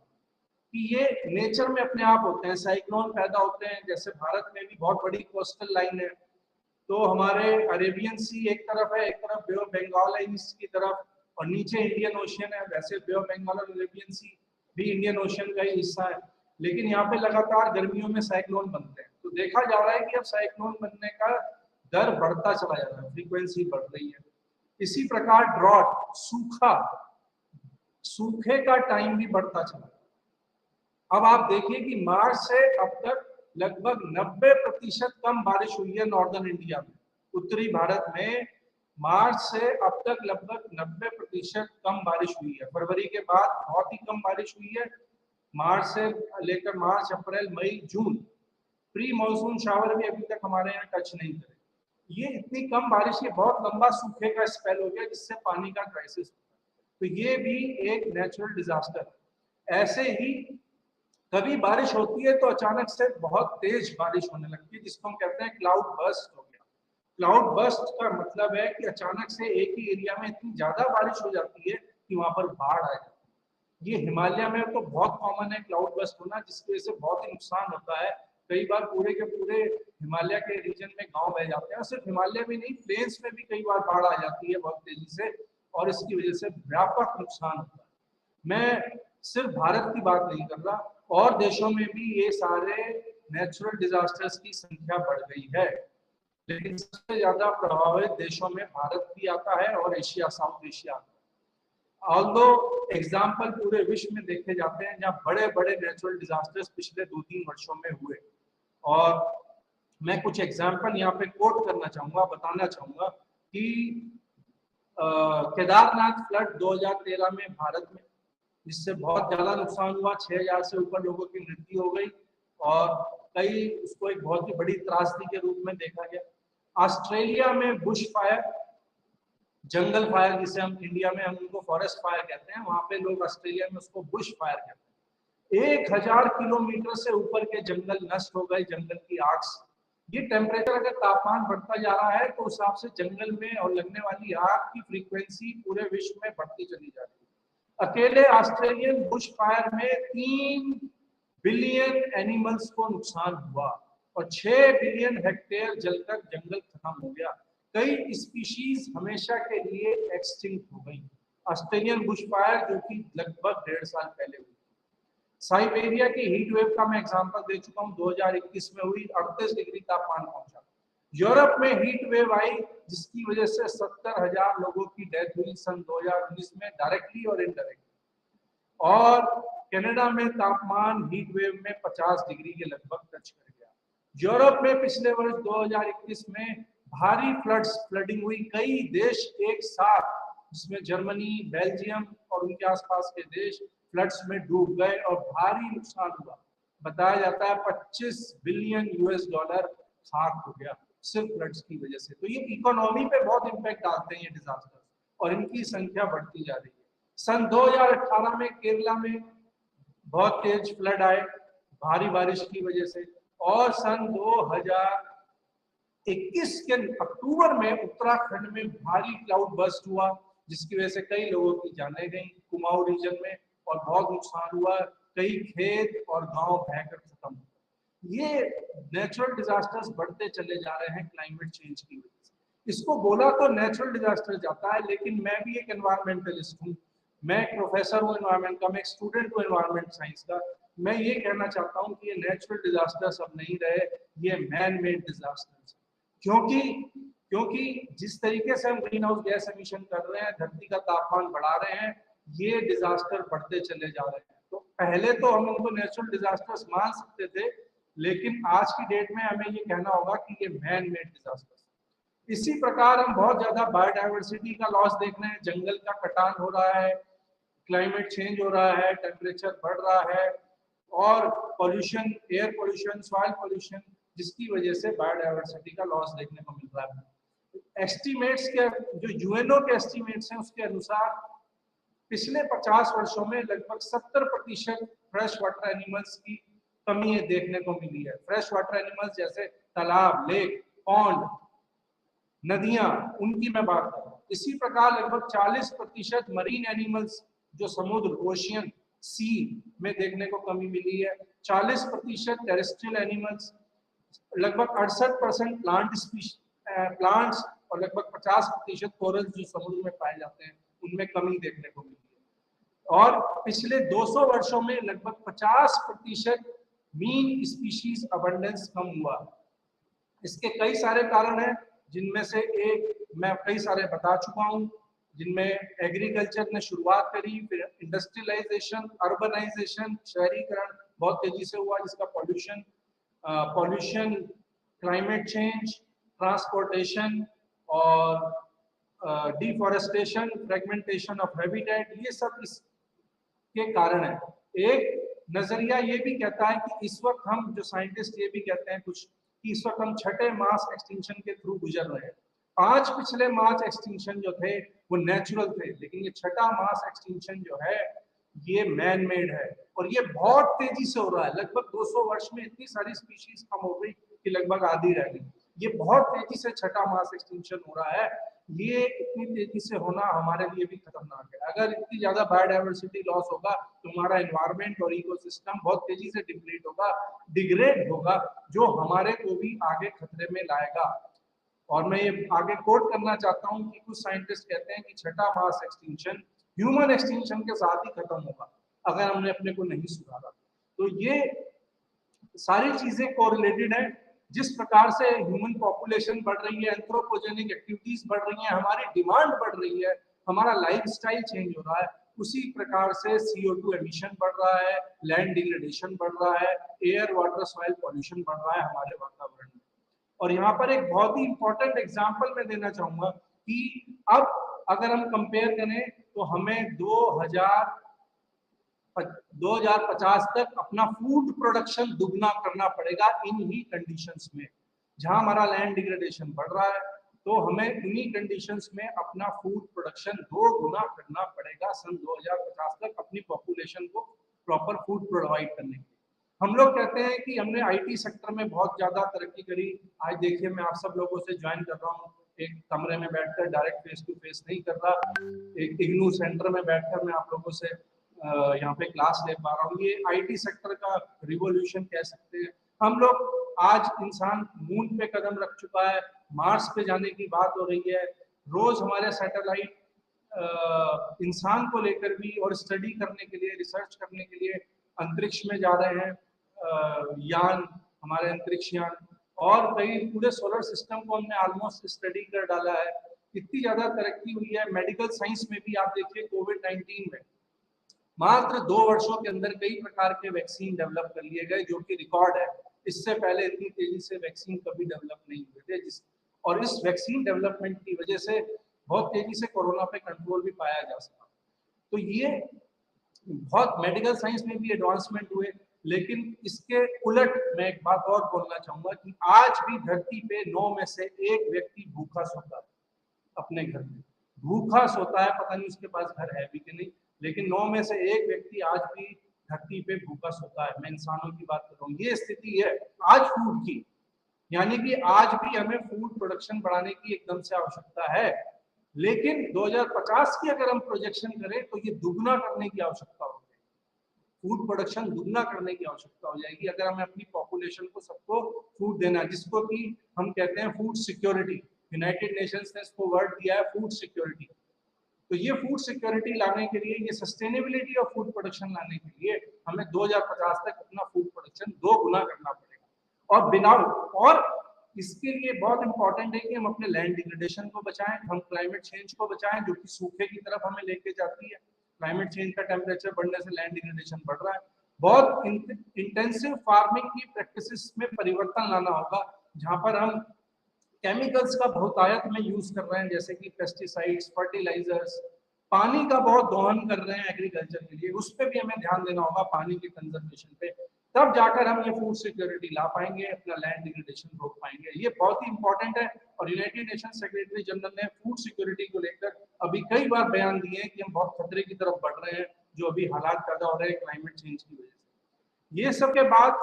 कि ये नेचर में अपने आप होते हैं। साइक्लोन पैदा होते हैं, जैसे भारत में भी बहुत बड़ी कोस्टल लाइन है, तो हमारे अरेबियन सी एक तरफ है, एक तरफ बे ऑफ बंगाल है इसकी तरफ, और नीचे इंडियन ओशियन है। वैसे बे ऑफ बंगाल और अरेबियन सी भी इंडियन ओशियन का ही हिस्सा है, लेकिन यहाँ पे लगातार गर्मियों में साइक्लोन बनते हैं। तो देखा जा रहा है कि अब साइक्लोन बनने का दर बढ़ता चला जा रहा है, फ्रीक्वेंसी बढ़ रही है। इसी प्रकार ड्रॉट, सूखे का टाइम भी बढ़ता चला। अब आप देखिए कि मार्च से अब तक लगभग 90% कम बारिश हुई है नॉर्दर्न इंडिया में। उत्तरी भारत में मार्च से अब तक लगभग 90% कम बारिश हुई है। फरवरी के बाद बहुत ही कम बारिश हुई है। मार्च से लेकर मार्च, अप्रैल, मई, जून प्री मानसून शावर भी अभी तक हमारे यहाँ टच नहीं करे। ये इतनी कम बारिश, ये बहुत लंबा सूखे का स्पेल हो गया जिससे पानी का क्राइसिस। तो ये भी एक नेचुरल डिजास्टर है। ऐसे ही कभी बारिश होती है तो अचानक से बहुत तेज बारिश होने लगती है जिसको हम कहते हैं क्लाउड बर्स्ट हो गया। क्लाउड बर्स्ट का मतलब है कि अचानक से एक ही एरिया में इतनी ज्यादा बारिश हो जाती है कि वहां पर बाढ़ आ जाती है। ये हिमालय में तो बहुत कॉमन है क्लाउड बर्स्ट होना, जिसकी वजह से बहुत ही नुकसान होता है। कई बार पूरे के पूरे हिमालय के रीजन में गांव बह जाते हैं। सिर्फ हिमालय में नहीं, प्लेन्स में भी कई बार बाढ़ आ जाती है बहुत तेजी से और इसकी वजह से व्यापक नुकसान होता है। मैं सिर्फ भारत की बात नहीं कर रहा, और देशों में भी ये सारे नेचुरल डिजास्टर्स की संख्या बढ़ गई है, लेकिन सबसे ज्यादा प्रभावित देशों में भारत भी आता है और एशिया, साउथ एशिया आता है। ऑल्दो एग्जाम्पल पूरे विश्व में देखे जाते हैं जहाँ बड़े बड़े नेचुरल डिजास्टर्स पिछले 2-3 वर्षों में हुए। और मैं कुछ एग्जाम्पल यहाँ पे कोट करना चाहूंगा, बताना चाहूंगा कि केदारनाथ फ्लड 2013 में भारत में, जिससे बहुत ज्यादा नुकसान हुआ, 6000 से ऊपर लोगों की मृत्यु हो गई और कई उसको एक बहुत ही बड़ी त्रासदी के रूप में देखा गया। ऑस्ट्रेलिया में बुश फायर, जंगल फायर जिसे हम इंडिया में हम उनको फॉरेस्ट फायर कहते हैं, वहां पे लोग ऑस्ट्रेलिया में उसको बुश फायर कहते हैं। 1000 किलोमीटर से ऊपर के जंगल नष्ट हो गए जंगल की आग से। ये टेम्परेचर अगर तापमान बढ़ता जा रहा है तो उस हिसाब से जंगल में और लगने वाली आग की फ्रीक्वेंसी पूरे विश्व में बढ़ती चली जा रही है। अकेले ऑस्ट्रेलियन बुश फायर में 3 बिलियन एनिमल्स को नुकसान हुआ और 6 बिलियन हेक्टेयर जलकर जंगल खत्म हो गया। कई स्पीशीज हमेशा के लिए एक्सटिंक्ट हो गई। ऑस्ट्रेलियन बुश फायर जो कि लगभग 1.5 साल पहले हुई। साइबेरिया की हीट वेव का मैं एग्जांपल दे चुका हूं, 2021 में हुई, 38 डिग्री तापमान पहुंचा। यूरोप में हीट वेव आई जिसकी वजह से 70,000 लोगों की डेथ हुई सन 2019 में, डायरेक्टली और इनडायरेक्टली। और कनाडा में तापमान हीट वेव में 50 डिग्री के लगभग टच कर गया। यूरोप में पिछले वर्ष 2021 में भारी फ्लडिंग हुई, कई देश एक साथ, जिसमें जर्मनी, बेल्जियम और उनके आसपास के देश फ्लड्स में डूब गए और भारी नुकसान हुआ। बताया जाता है $25 बिलियन खाक हो गया सिर्फ फ्लड्स की वजह से। तो ये इकोनॉमी पे बहुत इम्पैक्ट डालते हैं ये डिजास्टर, और इनकी संख्या बढ़ती जा रही है। सन 2018 में केरला में बहुत तेज फ्लड आए भारी बारिश की वजह से, और सन 2021 के अक्टूबर में उत्तराखंड में भारी क्लाउड बर्स्ट हुआ, जिसकी वजह से कई लोगों की जानें गई कुमाऊं रीजन में, और बहुत नुकसान हुआ, कई खेत और गांव बहकर खत्म हुए। ये नेचुरल डिजास्टर्स बढ़ते चले जा रहे हैं क्लाइमेट चेंज की वजह से। इसको बोला तो नेचुरल डिजास्टर जाता है, लेकिन मैं भी एक एनवायरमेंटलिस्ट हूँ, मैं एक प्रोफेसर हूँ एनवायरमेंट का, मैं एक स्टूडेंट हूँ एनवायरमेंट साइंस का। मैं ये कहना चाहता हूँ कि ये नेचुरल डिजास्टर्स अब नहीं रहे, ये मैन मेड डिजास्टर्स। क्योंकि जिस तरीके से हम ग्रीन हाउस गैस एमिशन कर रहे हैं, धरती का तापमान बढ़ा रहे हैं, ये डिजास्टर बढ़ते चले जा रहे हैं। तो पहले तो हम उनको नेचुरल डिजास्टर्स मान सकते थे, लेकिन आज की डेट में हमें ये कहना होगा कि ये मैन मेड डिजास्टर्स। इसी प्रकार हम बहुत ज्यादा बायोडाइवर्सिटी का लॉस देख रहे हैं, जंगल का कटान हो रहा है, क्लाइमेट चेंज हो रहा है, टेम्परेचर बढ़ रहा है, और pollution, air pollution, soil pollution, जिसकी वजह से बायोडाइवर्सिटी का लॉस देखने को मिल रहा है। एस्टिमेट्स के, जो यूएनओ के एस्टिमेट्स हैं, उसके अनुसार पिछले 50 वर्षों में लगभग 70% फ्रेश वाटर एनिमल्स की कमी देखने को मिली है। फ्रेश वाटर एनिमल्स जैसे तालाब, लेक, पॉन्ड, नदियां, उनकी मैं बात कर रहा हूँ। इसी प्रकार लगभग 40% मरीन एनिमल्स, जो समुद्र, ओशियन, सी में देखने को कमी मिली है। 40% टेरेस्ट्रियल एनिमल्स, लगभग 68% प्लांट्स, और लगभग 50% कोरल्स जो समुद्र में पाए जाते हैं, उनमें कमी देखने को मिली है। और पिछले 200 वर्षों में लगभग 50% मीन स्पीशीज अबंडेंस कम हुआ। इसके कई सारे कारण हैं, जिनमें से एक मैं कई सारे बता चुका हूं, जिनमें एग्रीकल्चर ने शुरुआत करी, फिर इंडस्ट्रियलाइजेशन, अर्बनाइजेशन, शहरीकरण बहुत तेजी से हुआ, जिसका पॉल्यूशन, क्लाइमेट चेंज, ट्रांसपोर्टेशन और डिफॉरेस्टेशन, फ्रेगमेंटेशन ऑफ हैबिटेट, ये सब इसके कारण है। एक नजरिया ये भी कहता है कि इस वक्त हम, जो साइंटिस्ट ये भी कहते हैं कुछ, कि इस वक्त हम छठे मास एक्सटिंक्शन के थ्रू गुजर रहे हैं। 5 पिछले मास एक्सटिंक्शन जो थे वो नेचुरल थे, लेकिन ये छठा मास एक्सटिंक्शन जो है ये मैन मेड है, और ये बहुत तेजी से हो रहा है। लगभग 200 वर्ष में इतनी सारी स्पीशीज कम हो गई कि लगभग आधी रह गई। ये बहुत तेजी से छठा मास एक्सटिंक्शन हो रहा है। ये इतनी तेजी से होना हमारे लिए भी खतरनाक है। अगर इतनी ज्यादा बायोडाइवर्सिटी लॉस होगा तो हमारा एनवायरनमेंट और इकोसिस्टम बहुत तेजी से डिप्लीट होगा, डिग्रेड होगा, जो हमारे को भी आगे खतरे में लाएगा। और मैं ये आगे कोट करना चाहता हूँ कि कुछ साइंटिस्ट कहते हैं कि छठा मास एक्सटिंक्शन ह्यूमन एक्सटिंक्शन के साथ ही खत्म होगा अगर हमने अपने को नहीं सुधारा। तो ये सारी चीजें कोरिलेटेड है। जिस प्रकार से ह्यूमन पॉपुलेशन बढ़ रही है, एंथ्रोपोजेनिक एक्टिविटीज बढ़ रही है, हमारी डिमांड बढ़ रही है, हमारा लाइफस्टाइल चेंज हो रहा है, उसी प्रकार से CO2 एमिशन बढ़ रहा है, लैंड डिग्रेडेशन बढ़ रहा है, एयर वाटर सॉइल पॉल्यूशन बढ़ रहा है हमारे वातावरण में। और यहाँ पर एक बहुत ही इंपॉर्टेंट एग्जांपल मैं देना चाहूंगा कि अब अगर हम कंपेयर करें तो हमें 2050 तक अपना फूड प्रोडक्शन दुगना करना पड़ेगा इन ही कंडीशंस में। जहां हमारा लैंड डिग्रेडेशन बढ़ रहा है, तो हमें इन्हीं कंडीशंस में अपना फूड प्रोडक्शन 2 गुना करना पड़ेगा सन 2050 तक अपनी पॉपुलेशन को प्रॉपर फूड प्रोवाइड करने के लिए। हम लोग कहते हैं कि हमने IT सेक्टर में बहुत ज्यादा तरक्की करी। आज देखिए मैं आप सब लोगों से ज्वाइन कर रहा हूँ, एक कमरे में बैठकर, डायरेक्ट फेस टू फेस नहीं कर रहा, एक इग्नू सेंटर में बैठकर मैं आप लोगों से यहाँ पे क्लास ले पा रहा हूँ। ये IT सेक्टर का रिवॉल्यूशन कह सकते हैं। हम लोग आज, इंसान मून पे कदम रख चुका है, मार्स पे जाने की बात हो रही है, रोज हमारे सैटेलाइट इंसान को लेकर भी और स्टडी करने के लिए, रिसर्च करने के लिए अंतरिक्ष में जा रहे हैं, यान, हमारे अंतरिक्ष यान, और कई पूरे सोलर सिस्टम को हमने ऑलमोस्ट स्टडी कर डाला है। इतनी ज्यादा तरक्की हुई है मेडिकल साइंस में भी। आप देखिए कोविड-19 में मात्र 2 वर्षों के अंदर कई प्रकार के वैक्सीन डेवलप कर लिए गए, जो कि रिकॉर्ड है। इससे पहले इतनी तेजी से वैक्सीन कभी डेवलप नहीं हुए थे, और इस वैक्सीन डेवलपमेंट की वजह से बहुत तेजी से कोरोना पे कंट्रोल भी पाया जा सका। तो ये बहुत मेडिकल साइंस में भी एडवांसमेंट हुए। लेकिन इसके उलट मैं एक बात और बोलना चाहूंगा कि आज भी धरती पे 9 में से 1 व्यक्ति भूखा सोता है, अपने घर में भूखा सोता है। पता नहीं उसके पास घर है भी कि नहीं, लेकिन 9 में से 1 व्यक्ति आज भी धरती पे भूखा सोता है। मैं इंसानों की बात कर रहा हूँ, ये स्थिति है आज फूड की। यानी कि आज भी हमें फूड प्रोडक्शन बढ़ाने की एकदम से आवश्यकता है, लेकिन 2050 की अगर हम प्रोजेक्शन करें तो ये दुगना करने की आवश्यकता हो जाएगी। फूड प्रोडक्शन दुगना करने की आवश्यकता हो जाएगी अगर हमें अपनी पॉपुलेशन को सबको फूड देना है, जिसको कि हम कहते हैं फूड सिक्योरिटी। यूनाइटेड नेशंस ने इसको वर्ड दिया है फूड सिक्योरिटी। तो ये फूड सिक्योरिटी लाने के लिए, ये सस्टेनेबिलिटी ऑफ फूड प्रोडक्शन लाने के लिए हमें 2050 तक अपना फूड प्रोडक्शन 2 गुना करना पड़ेगा। और बिना, और इसके लिए बहुत इंपॉर्टेंट है कि हम अपने लैंड डिग्रेडेशन को बचाएं, हम क्लाइमेट चेंज को बचाएं जो कि सूखे की तरफ हमें लेके जाती है। क्लाइमेट चेंज का टेम्परेचर बढ़ने से लैंड डिग्रेडेशन बढ़ रहा है। बहुत इंटेंसिव फार्मिंग की प्रैक्टिसेस में परिवर्तन लाना होगा, जहां पर हम केमिकल्स का बहुतायत में यूज कर रहे हैं, जैसे कि पेस्टिसाइड्स, फर्टिलाइजर्स, पानी का बहुत दोहन कर रहे हैं एग्रीकल्चर के लिए, उस पर भी हमें ध्यान देना होगा, पानी के कंजर्वेशन पे। तब जाकर हम ये फूड सिक्योरिटी ला पाएंगे, अपना लैंड डिग्रेडेशन रोक पाएंगे। ये बहुत ही इंपॉर्टेंट है। और यूनाइटेड नेशन सेक्रेटरी जनरल ने फूड सिक्योरिटी को लेकर अभी कई बार बयान दिए हैं कि हम बहुत खतरे की तरफ बढ़ रहे हैं, जो अभी हालात पैदा हो रहे हैं क्लाइमेट चेंज की वजह से। ये सब के बाद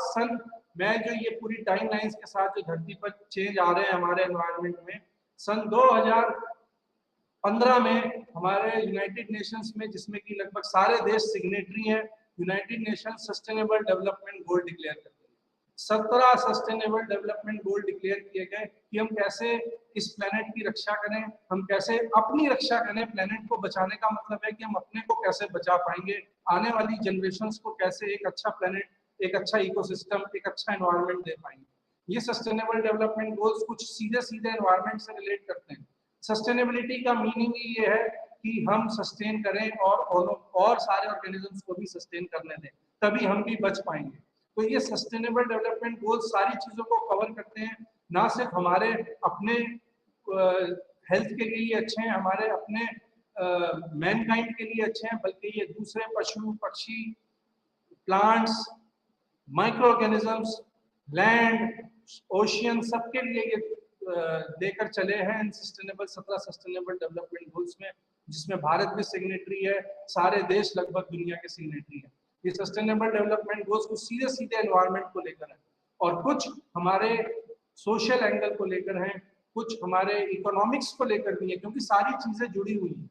मैं जो ये पूरी टाइम लाइन्स के साथ जो धरती पर चेंज आ रहे हैं हमारे एनवायरनमेंट में, सन 2015 में हमारे यूनाइटेड नेशंस में, जिसमें कि लगभग सारे देश सिग्नेटरी हैं, United nation sustainable development goal declare करते हैं। 17 सस्टेनेबल डेवलपमेंट गोल डिक्लेयर किए गए कि हम कैसे इस प्लेनेट की रक्षा करें, हम कैसे अपनी रक्षा करें। प्लेनेट को बचाने का मतलब है कि हम अपने को कैसे बचा पाएंगे, आने वाली जनरेशंस को कैसे एक अच्छा प्लेनेट, एक अच्छा इकोसिस्टम, एक अच्छा एनवायरनमेंट दे पाएंगे। ये सस्टेनेबल डेवलपमेंट गोल्स कुछ सीधे सीधे एनवायरनमेंट से रिलेट करते हैं। सस्टेनेबिलिटी का मीनिंग ये है कि हम सस्टेन करें और सारे ऑर्गेनिजम्स को भी सस्टेन करने दें, तभी हम भी बच पाएंगे। तो ये सस्टेनेबल डेवलपमेंट गोल्स सारी चीजों को कवर करते हैं, ना सिर्फ हमारे अपने हेल्थ के लिए अच्छे हैं, हमारे अपने मैनकाइंड के लिए अच्छे हैं, बल्कि ये दूसरे पशु पक्षी, plants, micro organisms, land, ocean, सबके लिए ये देकर चले हैं इन 17 सस्टेनेबल डेवलपमेंट गोल्स में, जिसमें भारत भी सिग्नेटरी है, सारे देश लगभग दुनिया के सिग्नेटरी हैं। ये सस्टेनेबल डेवलपमेंट गोल्स कुछ सीधे सीधे एनवायरनमेंट को लेकर है, और कुछ हमारे सोशल एंगल को लेकर हैं, कुछ हमारे इकोनॉमिक्स को लेकर भी है, क्योंकि सारी चीजें जुड़ी हुई हैं।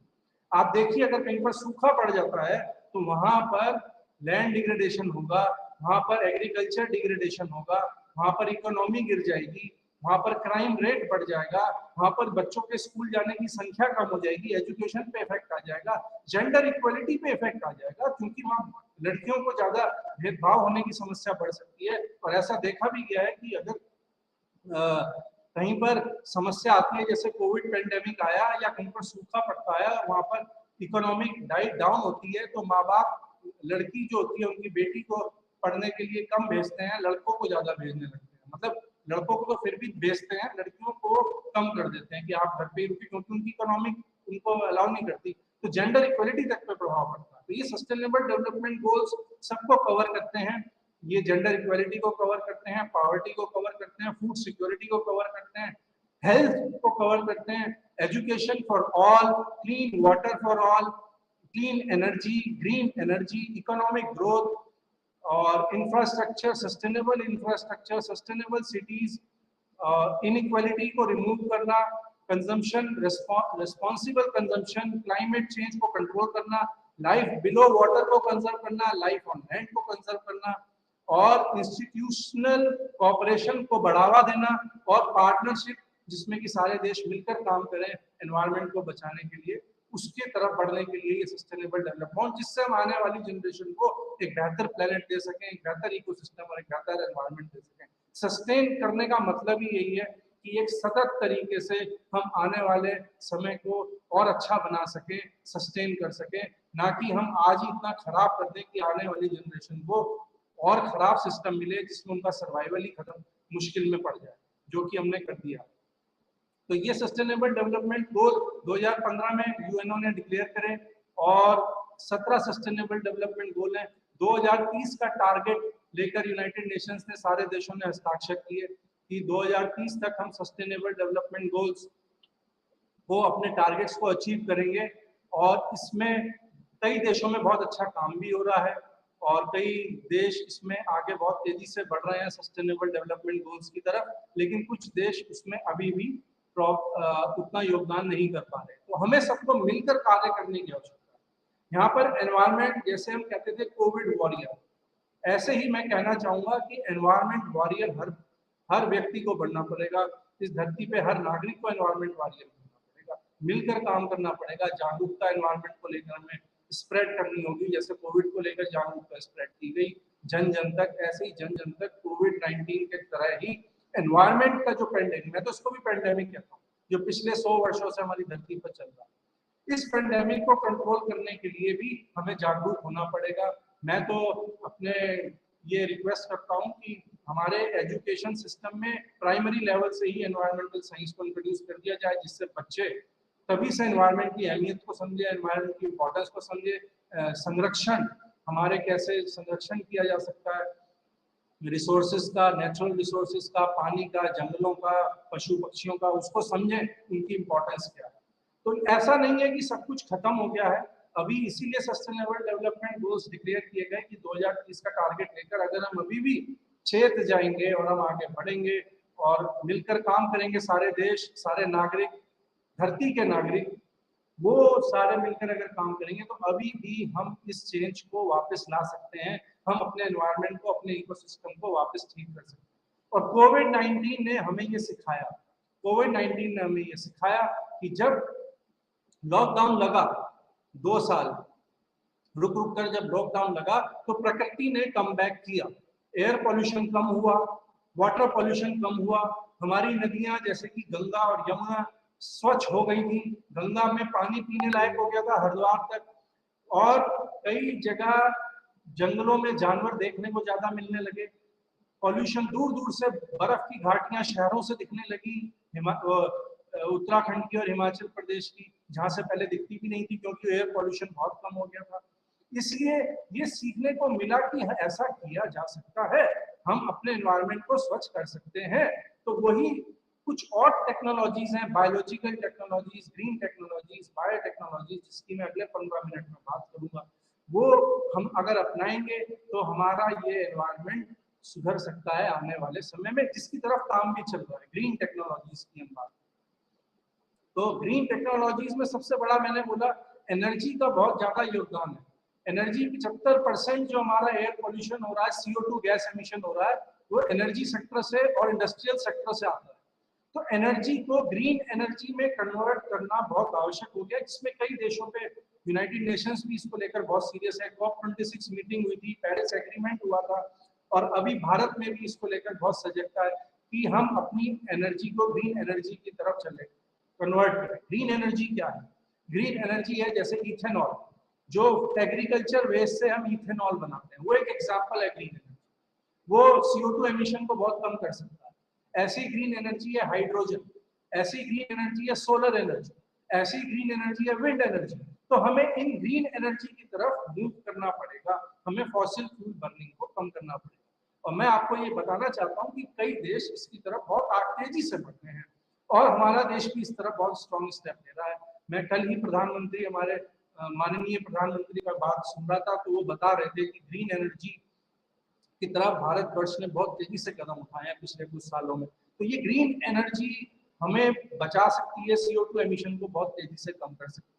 आप देखिए, अगर कहीं पर सूखा पड़ जाता है तो वहां पर लैंड डिग्रेडेशन होगा, वहां पर एग्रीकल्चर डिग्रेडेशन होगा, वहां पर इकोनॉमी गिर जाएगी, वहां पर क्राइम रेट बढ़ जाएगा, वहां पर बच्चों के स्कूल जाने की संख्या कम हो जाएगी, एजुकेशन पे इफेक्ट आ जाएगा, जेंडर इक्वलिटी पे इफेक्ट आ जाएगा, क्योंकि वहां लड़कियों को ज्यादा भेदभाव होने की समस्या बढ़ सकती है। और ऐसा देखा भी गया है कि अगर कहीं पर समस्या आती है, जैसे कोविड पेंडेमिक आया या कहीं पर सूखा पड़ता है, वहां पर इकोनॉमिक डाइट डाउन होती है, तो माँ बाप लड़की जो होती है उनकी बेटी को पढ़ने के लिए कम भेजते हैं, लड़कों को ज्यादा भेजने लगते हैं। मतलब लड़कों को तो फिर भी भेजते हैं, लड़कियों को कम कर देते हैं कि आप घर पे ही रुकिए, क्योंकि उनकी इकोनॉमिक उनको अलाउ नहीं करती। तो जेंडर इक्वलिटी तक पे प्रभाव पड़ता है। तो ये सस्टेनेबल डेवलपमेंट गोल्स सबको कवर करते हैं। ये जेंडर इक्वलिटी को कवर करते हैं, पॉवर्टी को कवर करते हैं, फूड सिक्योरिटी को कवर करते हैं, हेल्थ को कवर करते हैं, education for all, clean water for all, clean energy, green energy, economic growth और इंफ्रास्ट्रक्चर, सस्टेनेबल सिटीज, इनइक्वालिटी को रिमूव करना, consumption, responsible consumption, climate change को कंट्रोल करना, लाइफ बिलो वाटर को कंजर्व करना, लाइफ ऑन लैंड को कंजर्व करना, और इंस्टीट्यूशनल कोऑपरेशन को बढ़ावा देना, और पार्टनरशिप जिसमें कि सारे देश मिलकर काम करें एनवायरनमेंट को बचाने के लिए, उसके तरफ बढ़ने के लिए ये सस्टेनेबल डेवलपमेंट, जिससे हम आने वाली जनरेशन को एक बेहतर प्लेनेट दे सकें, एक बेहतर इकोसिस्टम और एक बेहतर एनवायरनमेंट दे सकें। सस्टेन करने का मतलब ही यही है कि एक सतत तरीके से हम आने वाले समय को और अच्छा बना सकें, सस्टेन कर सकें, ना कि हम आज ही इतना खराब कर दें कि आने वाली जनरेशन को और खराब सिस्टम मिले जिसमें उनका सर्वाइवल ही खत्म, मुश्किल में पड़ जाए, जो कि हमने कर दिया। तो ये सस्टेनेबल डेवलपमेंट गोल 2015 में यूएनओ ने डिक्लेयर करे, और 17 सस्टेनेबल डेवलपमेंट गोल है। 2030 का टारगेट लेकर यूनाइटेड नेशंस ने सारे देशों ने हस्ताक्षर किए कि 2030 तक हम सस्टेनेबल डेवलपमेंट गोल्स वो अपने टारगेट्स को अचीव करेंगे। और इसमें कई देशों में बहुत अच्छा काम भी हो रहा है और कई देश इसमें आगे बहुत तेजी से बढ़ रहे हैं सस्टेनेबल डेवलपमेंट गोल्स की तरफ, लेकिन कुछ देश उसमें अभी भी उतना योगदान नहीं कर पा रहे। तो हमें सबको मिलकर कार्य करने की आवश्यकता है। यहाँ पर एनवायरनमेंट, जैसे हम कहते थे कोविड वॉरियर, ऐसे ही मैं कहना चाहूंगा कि एनवायरनमेंट वॉरियर हर व्यक्ति को बनना पड़ेगा। इस धरती पे हर नागरिक को एनवायरनमेंट वॉरियर बनना पड़ेगा, मिलकर काम करना पड़ेगा। जागरूकता एनवायरनमेंट को लेकर हमें स्प्रेड करनी होगी, जैसे कोविड को लेकर जागरूकता स्प्रेड की गई जन जन तक, ऐसे ही जन जन तक कोविड-19 के तरह ही एनवायरनमेंट का जो पेंडेमिक, मैं तो इसको भी पेंडेमिक कहता हूँ, जो पिछले 100 वर्षों से हमारी धरती पर चल रहा है, इस पेंडेमिक को कंट्रोल करने के लिए भी हमें जागरूक होना पड़ेगा। मैं तो अपने ये रिक्वेस्ट करता हूँ कि हमारे एजुकेशन सिस्टम में प्राइमरी लेवल से ही एनवायरमेंटल साइंस को इंट्रोड्यूस कर दिया जाए, जिससे बच्चे तभी से एनवायरनमेंट की अहमियत को समझे, एनवायरनमेंट की इम्पोर्टेंस को समझे, संरक्षण हमारे कैसे संरक्षण किया जा सकता है, रिसोर्सेज का, नेचुरल रिसोर्सेज का, पानी का, जंगलों का, पशु पक्षियों का, उसको समझें उनकी इम्पोर्टेंस क्या है। तो ऐसा नहीं है कि सब कुछ खत्म हो गया है अभी, इसीलिए सस्टेनेबल डेवलपमेंट गोल्स डिक्लेयर किए गए कि 2030 का टारगेट लेकर अगर हम अभी भी चेत जाएंगे और हम आगे बढ़ेंगे और मिलकर काम करेंगे, सारे देश, सारे नागरिक, धरती के नागरिक, वो सारे मिलकर अगर काम करेंगे तो अभी भी हम इस चेंज को वापस ला सकते हैं। हम अपने एनवायरनमेंट को, अपने इकोसिस्टम को वापस ठीक कर सकते हैं। और कोविड-19 ने हमें ये सिखाया, कोविड-19 ने हमें ये सिखाया कि जब लॉकडाउन लगा 2 साल रुक रुक कर, जब लॉकडाउन लगा तो प्रकृति ने कम बैक किया, एयर पॉल्यूशन कम हुआ, वाटर पॉल्यूशन कम हुआ, हमारी नदियां जैसे कि गंगा और यमुना स्वच्छ हो गई थी, गंगा में पानी पीने लायक हो गया था हरिद्वार तक, और कई जगह जंगलों में जानवर देखने को ज्यादा मिलने लगे, पॉल्यूशन दूर दूर से, बर्फ की घाटियां शहरों से दिखने लगी, उत्तराखंड की और हिमाचल प्रदेश की, जहां से पहले दिखती भी नहीं थी क्योंकि एयर पॉल्यूशन बहुत कम हो गया था। इसलिए ये सीखने को मिला कि ऐसा किया जा सकता है, हम अपने एनवायरनमेंट को स्वच्छ कर सकते हैं। तो वही कुछ और टेक्नोलॉजीज हैं, biological technologies, green technologies, biotechnologies, जिसकी मैं अगले 15 मिनट में बात करूंगा, वो हम अगर अपनाएंगे तो हमारा ये एनवायरनमेंट सुधर सकता है आने वाले समय में, जिसकी तरफ काम भी चल रहा है, ग्रीन टेक्नोलॉजीज की हम बात। तो ग्रीन टेक्नोलॉजीज में सबसे बड़ा मैंने बोला एनर्जी का बहुत ज्यादा योगदान है। एनर्जी 75% जो हमारा एयर पोल्यूशन हो रहा है, CO2 गैस एमिशन हो रहा है, वो एनर्जी सेक्टर से और इंडस्ट्रियल सेक्टर से आता है। तो एनर्जी को ग्रीन एनर्जी में कन्वर्ट करना बहुत आवश्यक हो गया, जिसमें कई देशों पे, यूनाइटेड नेशंस भी इसको लेकर बहुत सीरियस है, COP26 मीटिंग हुई थी, पेरिस एग्रीमेंट हुआ था, और अभी भारत में भी इसको लेकर बहुत सजगता है कि हम अपनी एनर्जी को ग्रीन एनर्जी की तरफ चले, कन्वर्ट करें। ग्रीन एनर्जी क्या है? ग्रीन एनर्जी है जैसे इथेनॉल, जो एग्रीकल्चर वेस्ट से हम इथेनॉल बनाते हैं, वो एक एग्जांपल है ग्रीन एनर्जी, वो CO2 एमिशन को बहुत कम कर सकता है। ऐसी ग्रीन एनर्जी है हाइड्रोजन, ऐसी ग्रीन एनर्जी है सोलर एनर्जी, ऐसी ग्रीन एनर्जी है विंड एनर्जी। तो हमें इन ग्रीन एनर्जी की तरफ मूव करना पड़ेगा, हमें फॉसिल फ्यूल बर्निंग को कम करना पड़ेगा। और मैं आपको ये बताना चाहता हूँ कि कई देश इसकी तरफ बहुत तेजी से बढ़ रहे हैं और हमारा देश भी इस तरफ बहुत स्ट्रॉन्ग स्टेप ले रहा है। मैं कल ही प्रधानमंत्री, हमारे माननीय प्रधानमंत्री का बात सुन रहा था, तो वो बता रहे थे कि ग्रीन एनर्जी की तरफ भारतवर्ष ने बहुत तेजी से कदम उठाए हैं पिछले कुछ सालों में। तो ये ग्रीन एनर्जी हमें बचा सकती है, CO2 एमिशन को बहुत तेजी से कम कर सकती है।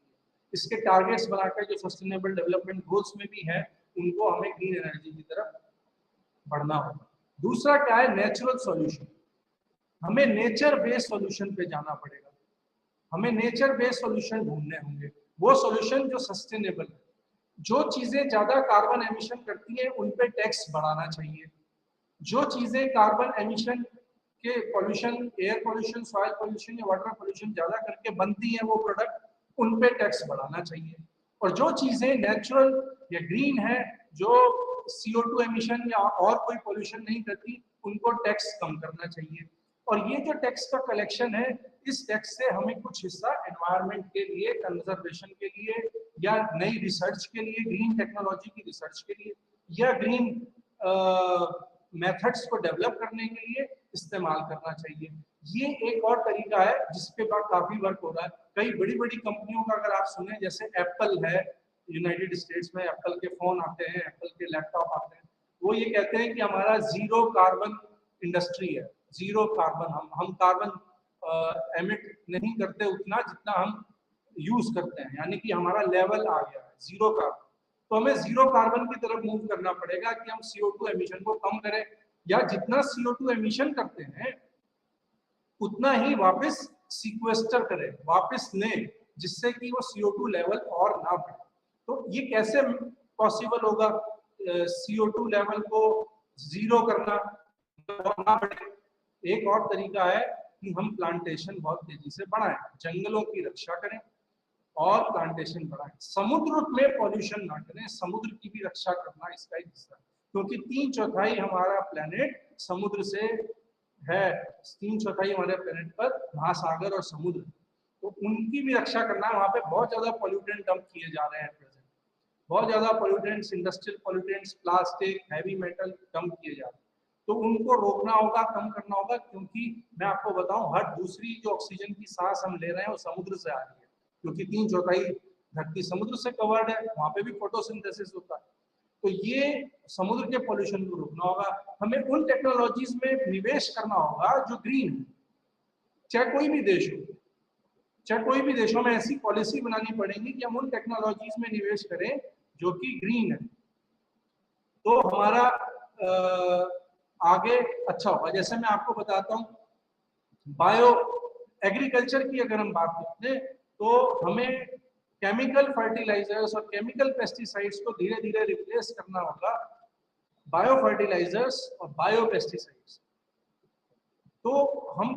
इसके टारगेट्स बनाकर जो सस्टेनेबल डेवलपमेंट गोल्स में भी है, उनको हमें ग्रीन एनर्जी की तरफ बढ़ना होगा। दूसरा क्या है? Natural solution. हमें नेचर बेस्ड सॉल्यूशन पे जाना पड़ेगा, हमें नेचर बेस्ड सॉल्यूशन ढूंढने होंगे, वो सॉल्यूशन जो सस्टेनेबल है। जो चीजें ज्यादा कार्बन एमिशन करती हैं उन पे टैक्स बढ़ाना चाहिए, जो चीजें कार्बन एमिशन के pollution, air pollution, soil pollution या वाटर पॉल्यूशन ज्यादा करके बनती हैं वो प्रोडक्ट, उन पे टैक्स बढ़ाना चाहिए। और जो चीजें नेचुरल या ग्रीन है, जो CO2 एमिशन या और कोई पॉल्यूशन नहीं करती, उनको टैक्स कम करना चाहिए। और ये जो टैक्स का कलेक्शन है, इस टैक्स से हमें कुछ हिस्सा एनवायरनमेंट के लिए, कंजर्वेशन के लिए, या नई रिसर्च के लिए, ग्रीन टेक्नोलॉजी की रिसर्च के लिए, या ग्रीन मेथड्स को डेवलप करने के लिए इस्तेमाल करना चाहिए। ये एक और तरीका है जिसके बाद काफी वर्क हो रहा है। कई बड़ी बड़ी कंपनियों का अगर आप सुने, जैसे एप्पल है, यूनाइटेड स्टेट्स में एप्पल के फोन आते हैं, एप्पल के लैपटॉप आते हैं, वो ये कहते हैं कि हमारा जीरो कार्बन इंडस्ट्री है, जीरो कार्बन, हम कार्बन एमिट नहीं करते उतना जितना हम यूज करते हैं, यानी कि हमारा लेवल आ गया है जीरो कार्बन। तो हमें जीरो कार्बन की तरफ मूव करना पड़ेगा कि हम CO2 एमिशन को कम करें, या जितना CO2 एमिशन करते हैं उतना ही वापस सीक्वेस्टर करें, वापस लें, जिससे कि वो CO2 लेवल और ना बढ़े। तो ये कैसे पॉसिबल होगा CO2 लेवल को जीरो करना और ना बढ़े? एक और तरीका है कि हम प्लांटेशन बहुत तेजी से बढ़ाएं, जंगलों की रक्षा करें और प्लांटेशन बढ़ाएं, समुद्र में पॉल्यूशन ना करें, समुद्र की भी रक्षा करना इसका एक हिस्सा है, क्योंकि 3/4 हमारा प्लेनेट समुद्र से है, 3/4 हमारे प्लेनेट पर महासागर और समुद्र, तो उनकी भी रक्षा करना है। वहां पे बहुत ज्यादा पोल्यूटेंट डंप किए जा रहे हैं प्रेजेंट, बहुत ज्यादा pollutants, industrial pollutants, plastic, heavy metal dump किए जा रहे हैं, तो उनको रोकना होगा, कम करना होगा, क्योंकि मैं आपको बताऊं हर दूसरी जो ऑक्सीजन की सांस हम ले रहे हैं वो समुद्र से आ रही है, क्योंकि 3/4 धरती समुद्र से कवर्ड है, वहां पे भी फोटोसिंथेसिस होता है। तो ये समुद्र के पोल्यूशन को रोकना होगा। हमें उन टेक्नोलॉजीज में निवेश करना होगा जो ग्रीन है, चाहे कोई भी देश हो, चाहे कोई भी देशों में ऐसी पॉलिसी बनानी पड़ेगी कि हम उन टेक्नोलॉजीज में निवेश करें जो कि ग्रीन है, तो हमारा आगे अच्छा होगा। जैसे मैं आपको बताता हूँ, बायो एग्रीकल्चर की अगर हम बात करते हैं तो हमें केमिकल फर्टिलाइजर्स और केमिकल पेस्टिसाइड्स को धीरे धीरे रिप्लेस करना होगा बायो फर्टिलाइजर्स और बायो पेस्टिसाइड्स। तो हम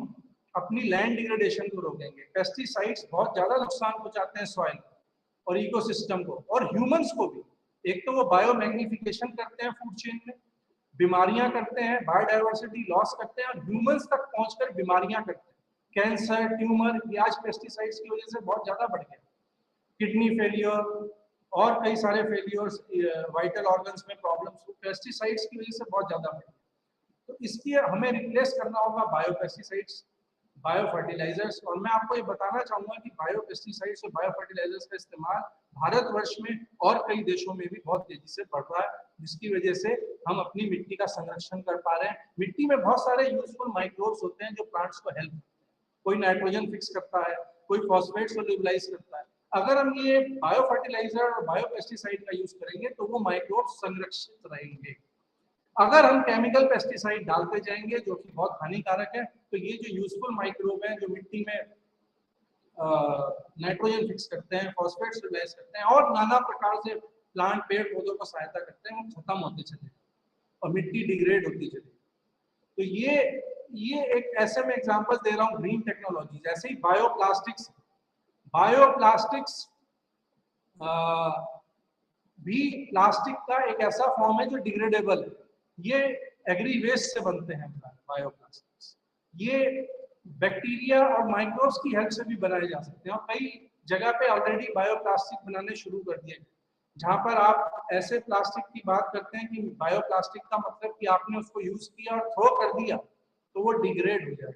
अपनी लैंड डिग्रेडेशन को रोकेंगे। पेस्टिसाइड्स बहुत ज्यादा नुकसान पहुंचाते हैं सॉइल और इकोसिस्टम को और ह्यूमंस को भी। एक तो वो बायो मैग्निफिकेशन करते हैं फूड चेन में, बीमारियां करते हैं, बायोडाइवर्सिटी लॉस करते हैं और ह्यूमंस तक पहुंचकर बीमारियां करते हैं। कैंसर, ट्यूमर, ये आज पेस्टिसाइड्स की वजह से बहुत ज्यादा बढ़ गया। किडनी फेलियर और कई सारे फेलियर्स, वाइटल ऑर्गन्स में प्रॉब्लम्स पेस्टिसाइड्स की वजह से बहुत ज्यादा बढ़ गया। तो इसकी हमें रिप्लेस करना होगा बायो पेस्टिसाइड्स, बायो फर्टिलाइजर्स। और मैं आपको ये बताना चाहूंगा कि बायो पेस्टिसाइड्स और बायो फर्टिलाइजर्स का इस्तेमाल भारतवर्ष में और कई देशों में भी बहुत तेजी से बढ़ रहा है, जिसकी वजह से हम अपनी मिट्टी का संरक्षण कर पा रहे हैं। मिट्टी में बहुत सारे यूजफुल माइक्रोब्स होते हैं जो प्लांट्स को हेल्प करते हैं। कोई नाइट्रोजन फिक्स करता है, कोई फॉस्फेट सोल्यूबलाइज करता है। अगर हम ये बायो फर्टिलाइजर और बायो पेस्टिसाइड का यूज करेंगे तो वो माइक्रोब्स संरक्षित रहेंगे। अगर हम केमिकल पेस्टिसाइड डालते जाएंगे जो कि बहुत हानिकारक है, तो ये जो यूजफुल माइक्रोब हैं जो मिट्टी में नाइट्रोजन फिक्स करते हैं, फॉस्फेट स्टेबलाइज करते हैं और नाना प्रकार से प्लांट पेड़ पौधों को सहायता करते हैं, वो खत्म होते चले और मिट्टी डिग्रेड होती चली। तो ये एक ऐसे में एग्जांपल दे रहा हूँ ग्रीन टेक्नोलॉजी। जैसे ही बायोप्लास्टिक्स भी प्लास्टिक का एक ऐसा फॉर्म है जो डिग्रेडेबल है। ये एग्री वेस्ट से बनते हैं बायोप्लास्टिक्स। ये बैक्टीरिया और माइक्रोब्स की हेल्प से भी बनाए जा सकते हैं और कई जगह पे ऑलरेडी बायोप्लास्टिक बनाने शुरू कर दिए गए, जहां पर आप ऐसे प्लास्टिक की बात करते हैं कि बायोप्लास्टिक का मतलब कि आपने उसको यूज किया और थ्रो कर दिया तो वो डिग्रेड हो जाए।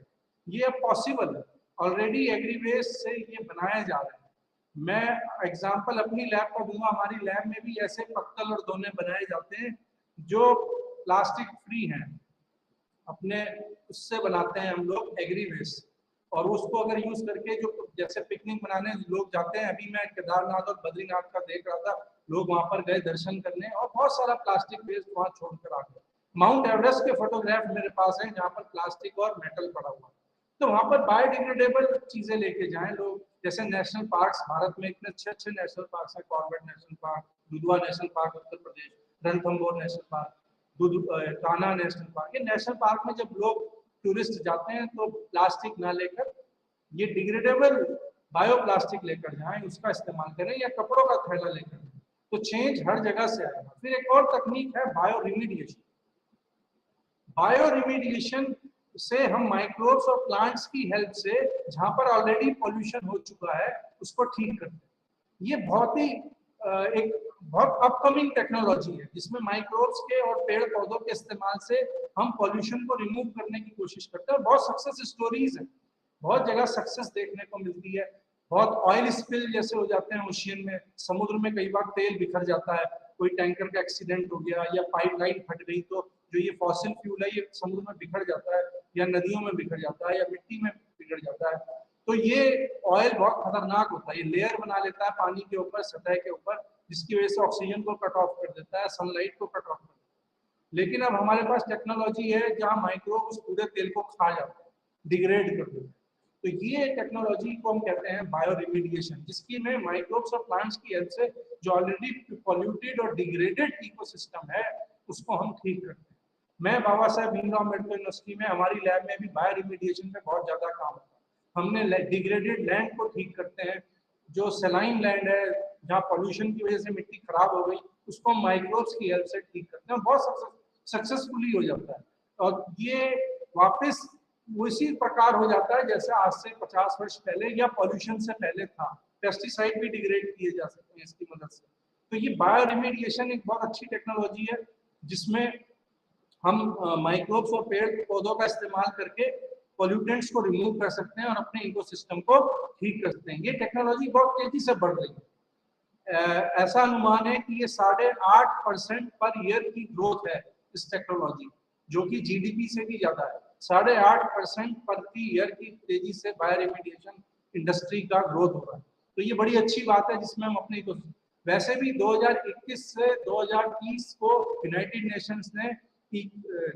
ये अब पॉसिबल है, ऑलरेडी एग्री वेस्ट से ये बनाया जा रहा है। मैं एग्जांपल अपनी लैब का दूंगा। हमारी लैब में भी ऐसे पत्तल और दोने बनाए जाते हैं जो प्लास्टिक फ्री हैं, अपने उससे बनाते हैं हम लोग एग्री वेस्ट, और उसको अगर यूज करके जो जैसे पिकनिक मनाने लोग जाते हैं, अभी मैं केदारनाथ और बद्रीनाथ का देख रहा था, लोग वहां पर गए दर्शन करने और बहुत सारा प्लास्टिक वेस्ट वहां छोड़कर आ गए। माउंट एवरेस्ट के फोटोग्राफ मेरे पास है जहाँ पर प्लास्टिक और मेटल पड़ा हुआ है। तो वहां पर बायोडिग्रेडेबल चीजें लेके जाएं लोग। जैसे नेशनल पार्क्स, भारत में इतने अच्छे अच्छे नेशनल पार्क है, Corbett national park, Dudhwa national park Uttar Pradesh, Ranthambore national park, Kanha national park. ये नेशनल पार्क में जब लोग टूरिस्ट जाते हैं तो प्लास्टिक ना लेकर ये डिग्रेडेबल बायोप्लास्टिक लेकर जाएं, उसका इस्तेमाल करें, या कपड़ों का थैला लेकर जाएं, तो चेंज हर जगह से आएगा। फिर एक और तकनीक है बायो रिमीडिएशन। बायो रिमीडिएशन से हम माइक्रोब्स और प्लांट्स की हेल्प से जहां पर ऑलरेडी पॉल्यूशन हो चुका है उसको ठीक करते हैं। ये बहुत ही एक बहुत अपकमिंग टेक्नोलॉजी है जिसमें माइक्रोब्स के और पेड़ पौधों के इस्तेमाल से हम पॉल्यूशन को रिमूव करने की कोशिश करते हैं। बहुत सक्सेस स्टोरीज हैं, बहुत जगह सक्सेस देखने को मिलती है। बहुत ऑयल स्पिल जैसे हो जाते हैं ओशियन में, समुद्र में कई बार तेल बिखर जाता है, कोई टैंकर का एक्सीडेंट हो गया या पाइपलाइन फट गई तो जो ये फॉसिल फ्यूल है ये समुद्र में बिखर जाता है या नदियों में बिखर जाता है या मिट्टी में बिखर जाता है। तो ये ऑयल बहुत खतरनाक होता है, ये लेयर बना लेता है पानी के ऊपर, सतह के ऊपर, जिसकी वजह से ऑक्सीजन को कट ऑफ कर देता है, सनलाइट को कट ऑफ कर देता है। लेकिन अब हमारे पास टेक्नोलॉजी है जहां माइक्रोब उस पूरे तेल को खा जाते हैं, डिग्रेड कर देते हैं। तो ये टेक्नोलॉजी को हम कहते हैं बायो रिमीडिएशन, जिसकी में माइक्रोब्स और प्लांट्स की हेल्प से जो ऑलरेडी पॉल्यूटेड और डिग्रेडेड इकोसिस्टम है उसको हम ठीक करते हैं। मैं बाबा साहेब भीमराव अम्बेडकर यूनिवर्सिटी में हमारी लैब में भी बायो रिमीडिएशन पे बहुत ज्यादा काम होता है। हमने डिग्रेडेड लैंड को ठीक करते हैं, जो सेलाइन लैंड है जहाँ पॉल्यूशन की वजह से मिट्टी खराब हो गई उसको हम माइक्रोब्स की हेल्प से ठीक करते हैं, बहुत सक्सेसफुली हो जाता है। और ये वापस उसी प्रकार हो जाता है जैसे आज से 50 वर्ष पहले या पॉल्यूशन से पहले था। पेस्टिसाइड भी डिग्रेड किए जा सकते हैं इसकी मदद से। तो ये बायो रिमीडिएशन एक बहुत अच्छी टेक्नोलॉजी है जिसमें हम माइक्रोब्स और पेड़ पौधों का इस्तेमाल करके पॉल्यूटेंट्स को रिमूव कर सकते हैं और अपने इकोसिस्टम को ठीक कर सकते हैं। ये टेक्नोलॉजी बहुत तेजी से बढ़ रही है। ऐसा अनुमान है कि ये 8.5% पर ईयर की ग्रोथ है इस टेक्नोलॉजी, जो कि जीडीपी से भी ज्यादा है। 8.5% प्रति ईयर की तेजी से बायो रिमीडिएशन इंडस्ट्री का ग्रोथ हो रहा है। तो ये बड़ी अच्छी बात है जिसमें हम अपने वैसे भी 2021 से 2030 को यूनाइटेड नेशंस ने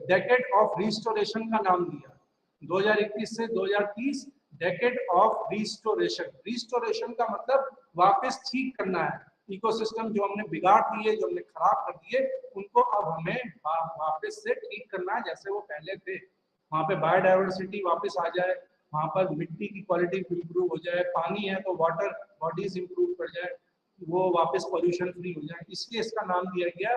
डेकेड ऑफ रिस्टोरेशन का नाम दिया। 2021 से 2030 डेकेड ऑफ रिस्टोरेशन। रिस्टोरेशन का मतलब वापस ठीक करना है इकोसिस्टम, जो हमने बिगाड़ दिए, जो हमने खराब कर दिए, उनको अब हमें वापस से ठीक करना है जैसे वो पहले थे। वहाँ पे बायोडाइवर्सिटी वापस आ जाए, वहाँ पर मिट्टी की क्वालिटी इंप्रूव हो जाए, पानी है तो वाटर बॉडीज इंप्रूव कर जाए, वो वापस पॉल्यूशन फ्री हो जाए। इसलिए इसका नाम दिया गया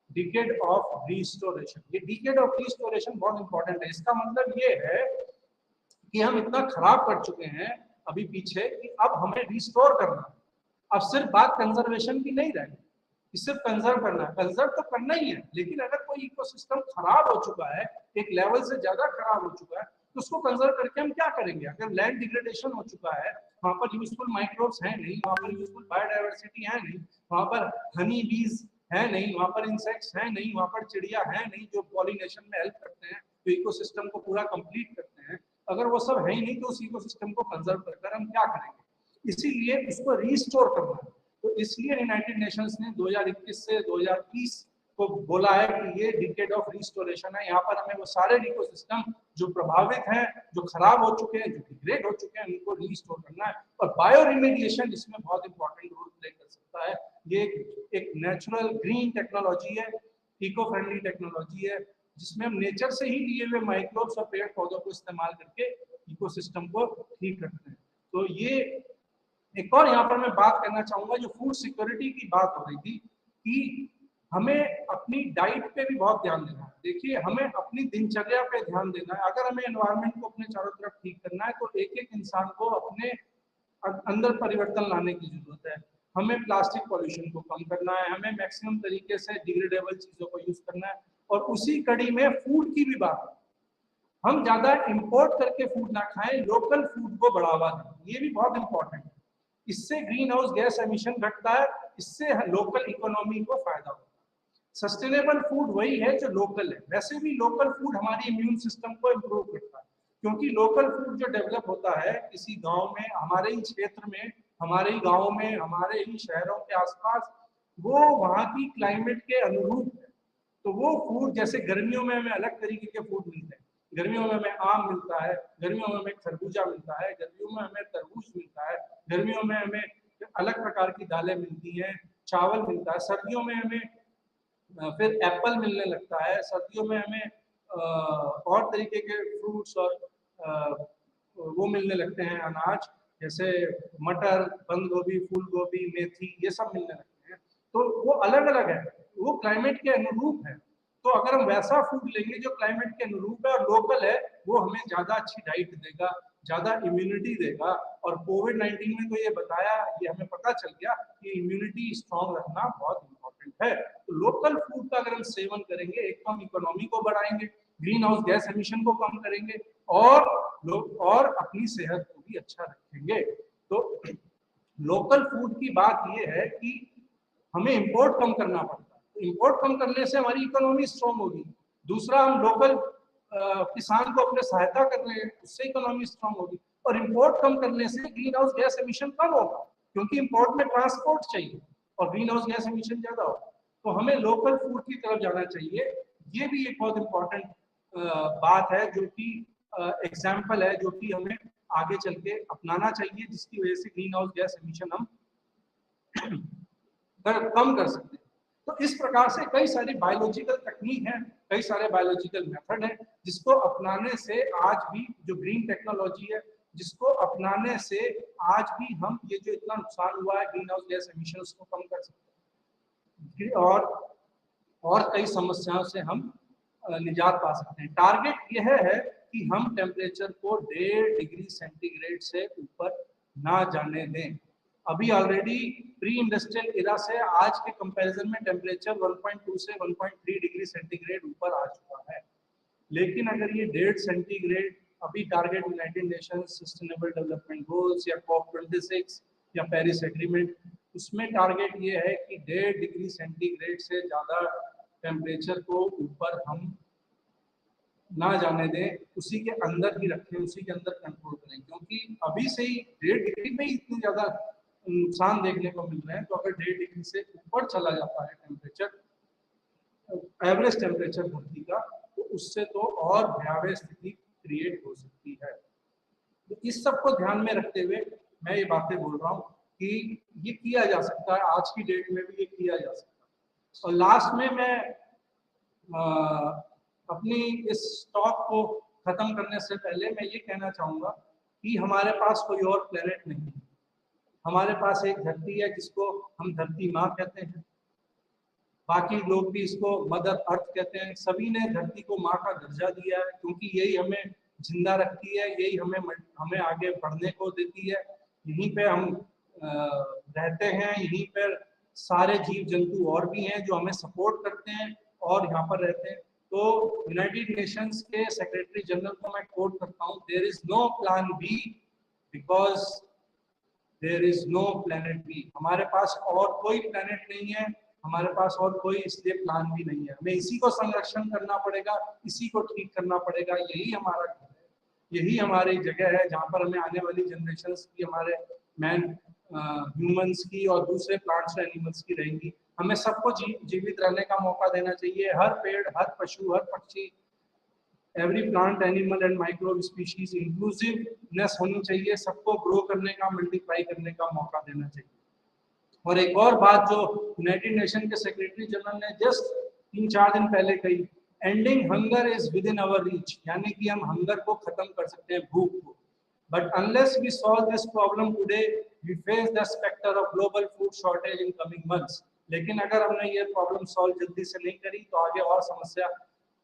डिकेड ऑफ रिस्टोरेशन। ये डिकेड ऑफ रिस्टोरेशन बहुत इंपॉर्टेंट है। इसका मतलब ये है कि हम इतना खराब कर चुके हैं अभी पीछे कि अब हमें रिस्टोर करना है। अब सिर्फ बात कंजर्वेशन की नहीं रही, सिर्फ कंजर्व करना है, कंजर्व तो करना ही है, लेकिन अगर कोई इकोसिस्टम खराब हो चुका है, एक लेवल से ज्यादा खराब हो चुका है, तो उसको कंजर्व करके हम क्या करेंगे? अगर लैंड डिग्रेडेशन हो चुका है, वहां पर यूजफुल माइक्रोब्स है नहीं, वहां पर यूजफुल बायोडाइवर्सिटी है नहीं, वहां पर हनी बीज है नहीं, वहां पर इंसेक्ट्स है नहीं, वहां पर चिड़िया है नहीं जो पॉलिनेशन में हेल्प करते हैं, जो इकोसिस्टम को पूरा कंप्लीट करते हैं। अगर वो सब है ही नहीं तो उस इकोसिस्टम को कंजर्व कर हम क्या करेंगे? इसीलिए उसको रिस्टोर करना है। तो इसलिए यूनाइटेड नेशंस ने 2021 से 2030 को बोला है कि ये डिकेड ऑफ रिस्टोरेशन है। यहाँ पर हमें वो सारे इकोसिस्टम जो प्रभावित हैं, जो खराब हो चुके हैं, जो डिग्रेड हो चुके हैं, उनको रिस्टोर करना है। और बायो रिमीडिएशन इसमें बहुत इंपॉर्टेंट रोल प्ले कर सकता है। ये एक नेचुरल ग्रीन टेक्नोलॉजी है, इको फ्रेंडली टेक्नोलॉजी है, जिसमें हम नेचर से ही लिए हुए माइक्रोब्स और पेड़ पौधों को इस्तेमाल करके इकोसिस्टम को ठीक करते हैं। तो ये एक और यहाँ पर मैं बात करना चाहूंगा, जो फूड सिक्योरिटी की बात हो रही थी कि हमें अपनी डाइट पे भी बहुत ध्यान देना है। देखिए, हमें अपनी दिनचर्या पे ध्यान देना है। अगर हमें एनवायरनमेंट को अपने चारों तरफ ठीक करना है तो एक एक इंसान को अपने अंदर परिवर्तन लाने की जरूरत है। हमें प्लास्टिक पॉल्यूशन को कम करना है, हमें मैक्सिमम तरीके से डिग्रेडेबल चीजों को यूज करना है, और उसी कड़ी में फूड की भी बात है। हम ज्यादा इंपोर्ट करके फूड ना खाएं, लोकल फूड को बढ़ावा दें, ये भी बहुत इंपॉर्टेंट है। इससे ग्रीन हाउस गैस एमिशन घटता है, इससे लोकल इकोनॉमी को फायदा होता है। सस्टेनेबल फूड वही है जो लोकल है। वैसे भी लोकल फूड हमारी इम्यून सिस्टम को इम्प्रूव करता है, क्योंकि लोकल फूड जो डेवलप होता है किसी गांव में, हमारे ही क्षेत्र में, हमारे ही गांव में, हमारे ही शहरों के आसपास, वो वहाँ की क्लाइमेट के अनुरूप है। तो वो फूड, जैसे गर्मियों में हमें अलग तरीके के फूड मिलते हैं, गर्मियों में हमें आम मिलता है, गर्मियों में हमें खरबूजा मिलता है, गर्मियों में हमें तरबूज मिलता है, गर्मियों में हमें अलग प्रकार की दालें मिलती हैं, चावल मिलता है, सर्दियों में हमें फिर एप्पल मिलने लगता है, सर्दियों में हमें और तरीके के फ्रूट्स और वो मिलने लगते हैं, अनाज, जैसे मटर, बंद गोभी, फूल गोभी, मेथी, ये सब मिलने लगते हैं। तो वो अलग अलग है, वो क्लाइमेट के अनुरूप है। तो अगर हम वैसा फूड लेंगे जो क्लाइमेट के अनुरूप है और लोकल है, वो हमें ज्यादा अच्छी डाइट देगा, ज्यादा इम्यूनिटी देगा। और कोविड-19 में तो ये बताया, ये हमें पता चल गया कि इम्यूनिटी स्ट्रॉन्ग रखना बहुत इंपॉर्टेंट डेवलपमेंट है। तो लोकल फूड का अगर हम सेवन करेंगे, एक तो हम इकोनॉमी को बढ़ाएंगे, ग्रीन हाउस गैस एमिशन को कम करेंगे और अपनी सेहत को भी अच्छा रखेंगे। तो लोकल फूड की बात यह है कि हमें इंपोर्ट कम करना पड़ता है, तो इंपोर्ट कम करने से हमारी इकोनॉमी स्ट्रॉन्ग होगी। दूसरा, हम लोकल किसान को अपने सहायता कर रहे हैं, उससे इकोनॉमी स्ट्रॉन्ग होगी। और इंपोर्ट कम करने से ग्रीन हाउस गैस एमिशन कम होगा, क्योंकि इंपोर्ट में ट्रांसपोर्ट चाहिए और ग्रीन हाउस गैस एमिशन ज्यादा होगा। तो हमें लोकल फूड की तरफ जाना चाहिए। ये भी एक बहुत इंपॉर्टेंट बात है, जो कि एग्जाम्पल है, जो कि हमें आगे चल के अपनाना चाहिए, जिसकी वजह से ग्रीन हाउस गैस एमिशन हम कम कर सकते हैं। तो इस प्रकार से कई सारी बायोलॉजिकल तकनीक हैं, कई सारे बायोलॉजिकल मेथड हैं, जिसको अपनाने से आज भी जो ग्रीन टेक्नोलॉजी है, जिसको अपनाने से आज भी हम ये जो इतना नुकसान हुआ है ग्रीन हाउस गैस एमिशन, उसको कम कर सकते हैं और कई समस्याओं से हम निजात पा सकते हैं। टारगेट यह है कि हम टेम्परेचर को 1.5 डिग्री सेंटीग्रेड से ऊपर ना जाने दें। अभी ऑलरेडी प्री इंडस्ट्रियल एरा से आज के कंपैरिजन में टेम्परेचर 1.2 से 1.3 डिग्री सेंटीग्रेड ऊपर आ चुका है। लेकिन अगर ये 1.5 सेंटीग्रेड अभी target United Nations sustainable development goals या COP26 या पेरिस एग्रीमेंट, उसमें टारगेट ये है कि 1.5 डिग्री सेंटीग्रेड से ज्यादा टेम्परेचर को ऊपर हम ना जाने दें, उसी के अंदर ही रखें, उसी के अंदर कंट्रोल करें। क्योंकि अभी से ही 1.5 डिग्री में ही इतनी ज्यादा नुकसान देखने को मिल रहे हैं, तो अगर 1.5 डिग्री से ऊपर चला जाता है टेम्परेचर, एवरेज टेम्परेचर धरती का, तो उससे तो और भयावह स्थिति क्रिएट हो सकती है। तो इस सब को ध्यान में रखते हुए मैं ये बातें बोल रहा हूँ कि ये किया जा सकता है, आज की डेट में भी ये किया जा सकता है। और लास्ट में मैं अपनी इस टॉक को खत्म करने से पहले मैं ये कहना चाहूंगा कि हमारे पास कोई और प्लेनेट नहीं है। हमारे पास एक धरती है, जिसको हम धरती माँ कहते हैं, बाकी लोग भी इसको मदर अर्थ कहते हैं। सभी ने धरती को माँ का दर्जा दिया है, क्योंकि यही हमें जिंदा रखती है, यही हमें आगे बढ़ने को देती है। यहीं पे हम रहते हैं, यहीं पर सारे जीव जंतु और भी हैं जो हमें सपोर्ट करते हैं और यहाँ पर रहते हैं। तो यूनाइटेड नेशंस के सेक्रेटरी जनरल को मैं कोट करता हूँ, there is no plan B because there is no planet B. हमारे पास और कोई प्लेनेट नहीं है, हमारे पास और कोई इसलिए प्लान भी नहीं है। हमें इसी को संरक्षण करना पड़ेगा, इसी को ठीक करना पड़ेगा। यही हमारा घर है, यही हमारी जगह है, जहाँ पर हमें आने वाली जनरेशंस की, हमारे ह्यूमंस की और दूसरे प्लांट्स और एनिमल्स की रहेंगी। हमें सबको जीवित रहने का मौका देना चाहिए। हर पेड़, हर पशु, हर पक्षी, every plant, animal and micro species, inclusiveness होनी चाहिए। सबको ग्रो करने का, मल्टीप्लाई करने का मौका देना चाहिए। और एक और बात जो यूनाइटेड नेशन के सेक्रेटरी जनरल ने जस्ट 3-4 दिन पहले कही, ending hunger is within our reach, यानी कि हम हंगर को खत्म कर सकते हैं, भूख को। But unless we solve this problem today, we face the spectre of global food shortage in coming months. लेकिन अगर हमने ये प्रॉब्लम सॉल्व जल्दी से नहीं करी, तो आगे और समस्या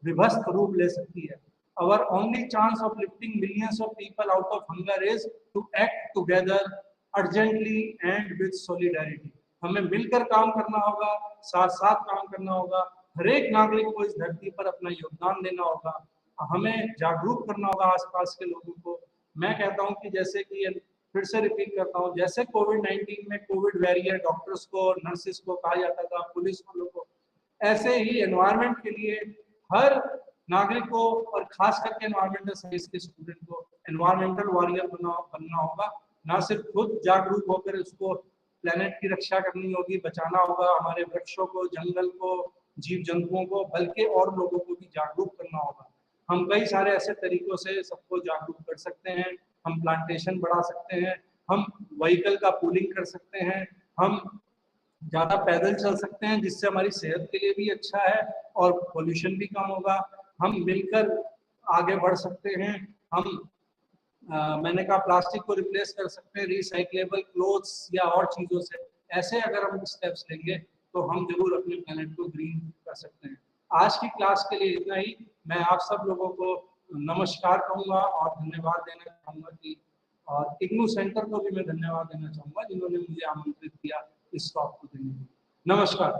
विभस्त रूप ले सकती है। Our only chance of lifting millions of people out of hunger is to act together urgently and with solidarity. हमें मिलकर काम करना होगा, साथ साथ काम करना होगा। हर एक नागरिक को इस धरती पर अपना योगदान देना होगा। हमें जागरूक करना होगा आसपास के लोगों को। मैं कहता हूं कि जैसे कि फिर से रिपीट करता हूं, जैसे कोविड-19 में कोविड वॉरियर डॉक्टर्स को, नर्सेस को कहा जाता था, पुलिस वालों को, ऐसे ही एनवायरनमेंट के लिए हर नागरिक को और खास करके एनवायरमेंटल साइंस के स्टूडेंट को एनवायरमेंटल वॉरियर बनना होगा। ना सिर्फ खुद जागरूक होकर उसको प्लेनेट की रक्षा करनी होगी, बचाना होगा हमारे वृक्षों को, जंगल को, जीव जंतुओं को, बल्कि और लोगों को भी जागरूक करना होगा। हम कई सारे ऐसे तरीकों से सबको जागरूक कर सकते हैं। हम प्लांटेशन बढ़ा सकते हैं, हम व्हीकल का पूलिंग कर सकते हैं, हम ज्यादा पैदल चल सकते हैं, जिससे हमारी सेहत के लिए भी अच्छा है और पोल्यूशन भी कम होगा। हम मिलकर आगे बढ़ सकते हैं। हम मैंने कहा प्लास्टिक को रिप्लेस कर सकते हैं रिसाइक्लेबल क्लोथ्स या और चीजों से। ऐसे अगर हम स्टेप्स लेंगे तो हम जरूर अपने प्लेनेट को ग्रीन कर सकते हैं। आज की क्लास के लिए इतना ही। मैं आप सब लोगों को नमस्कार कहूँगा और धन्यवाद देना चाहूँगा कि, और इग्नू सेंटर को भी मैं धन्यवाद देना चाहूँगा जिन्होंने मुझे आमंत्रित किया इस टॉक को देने के लिए। नमस्कार।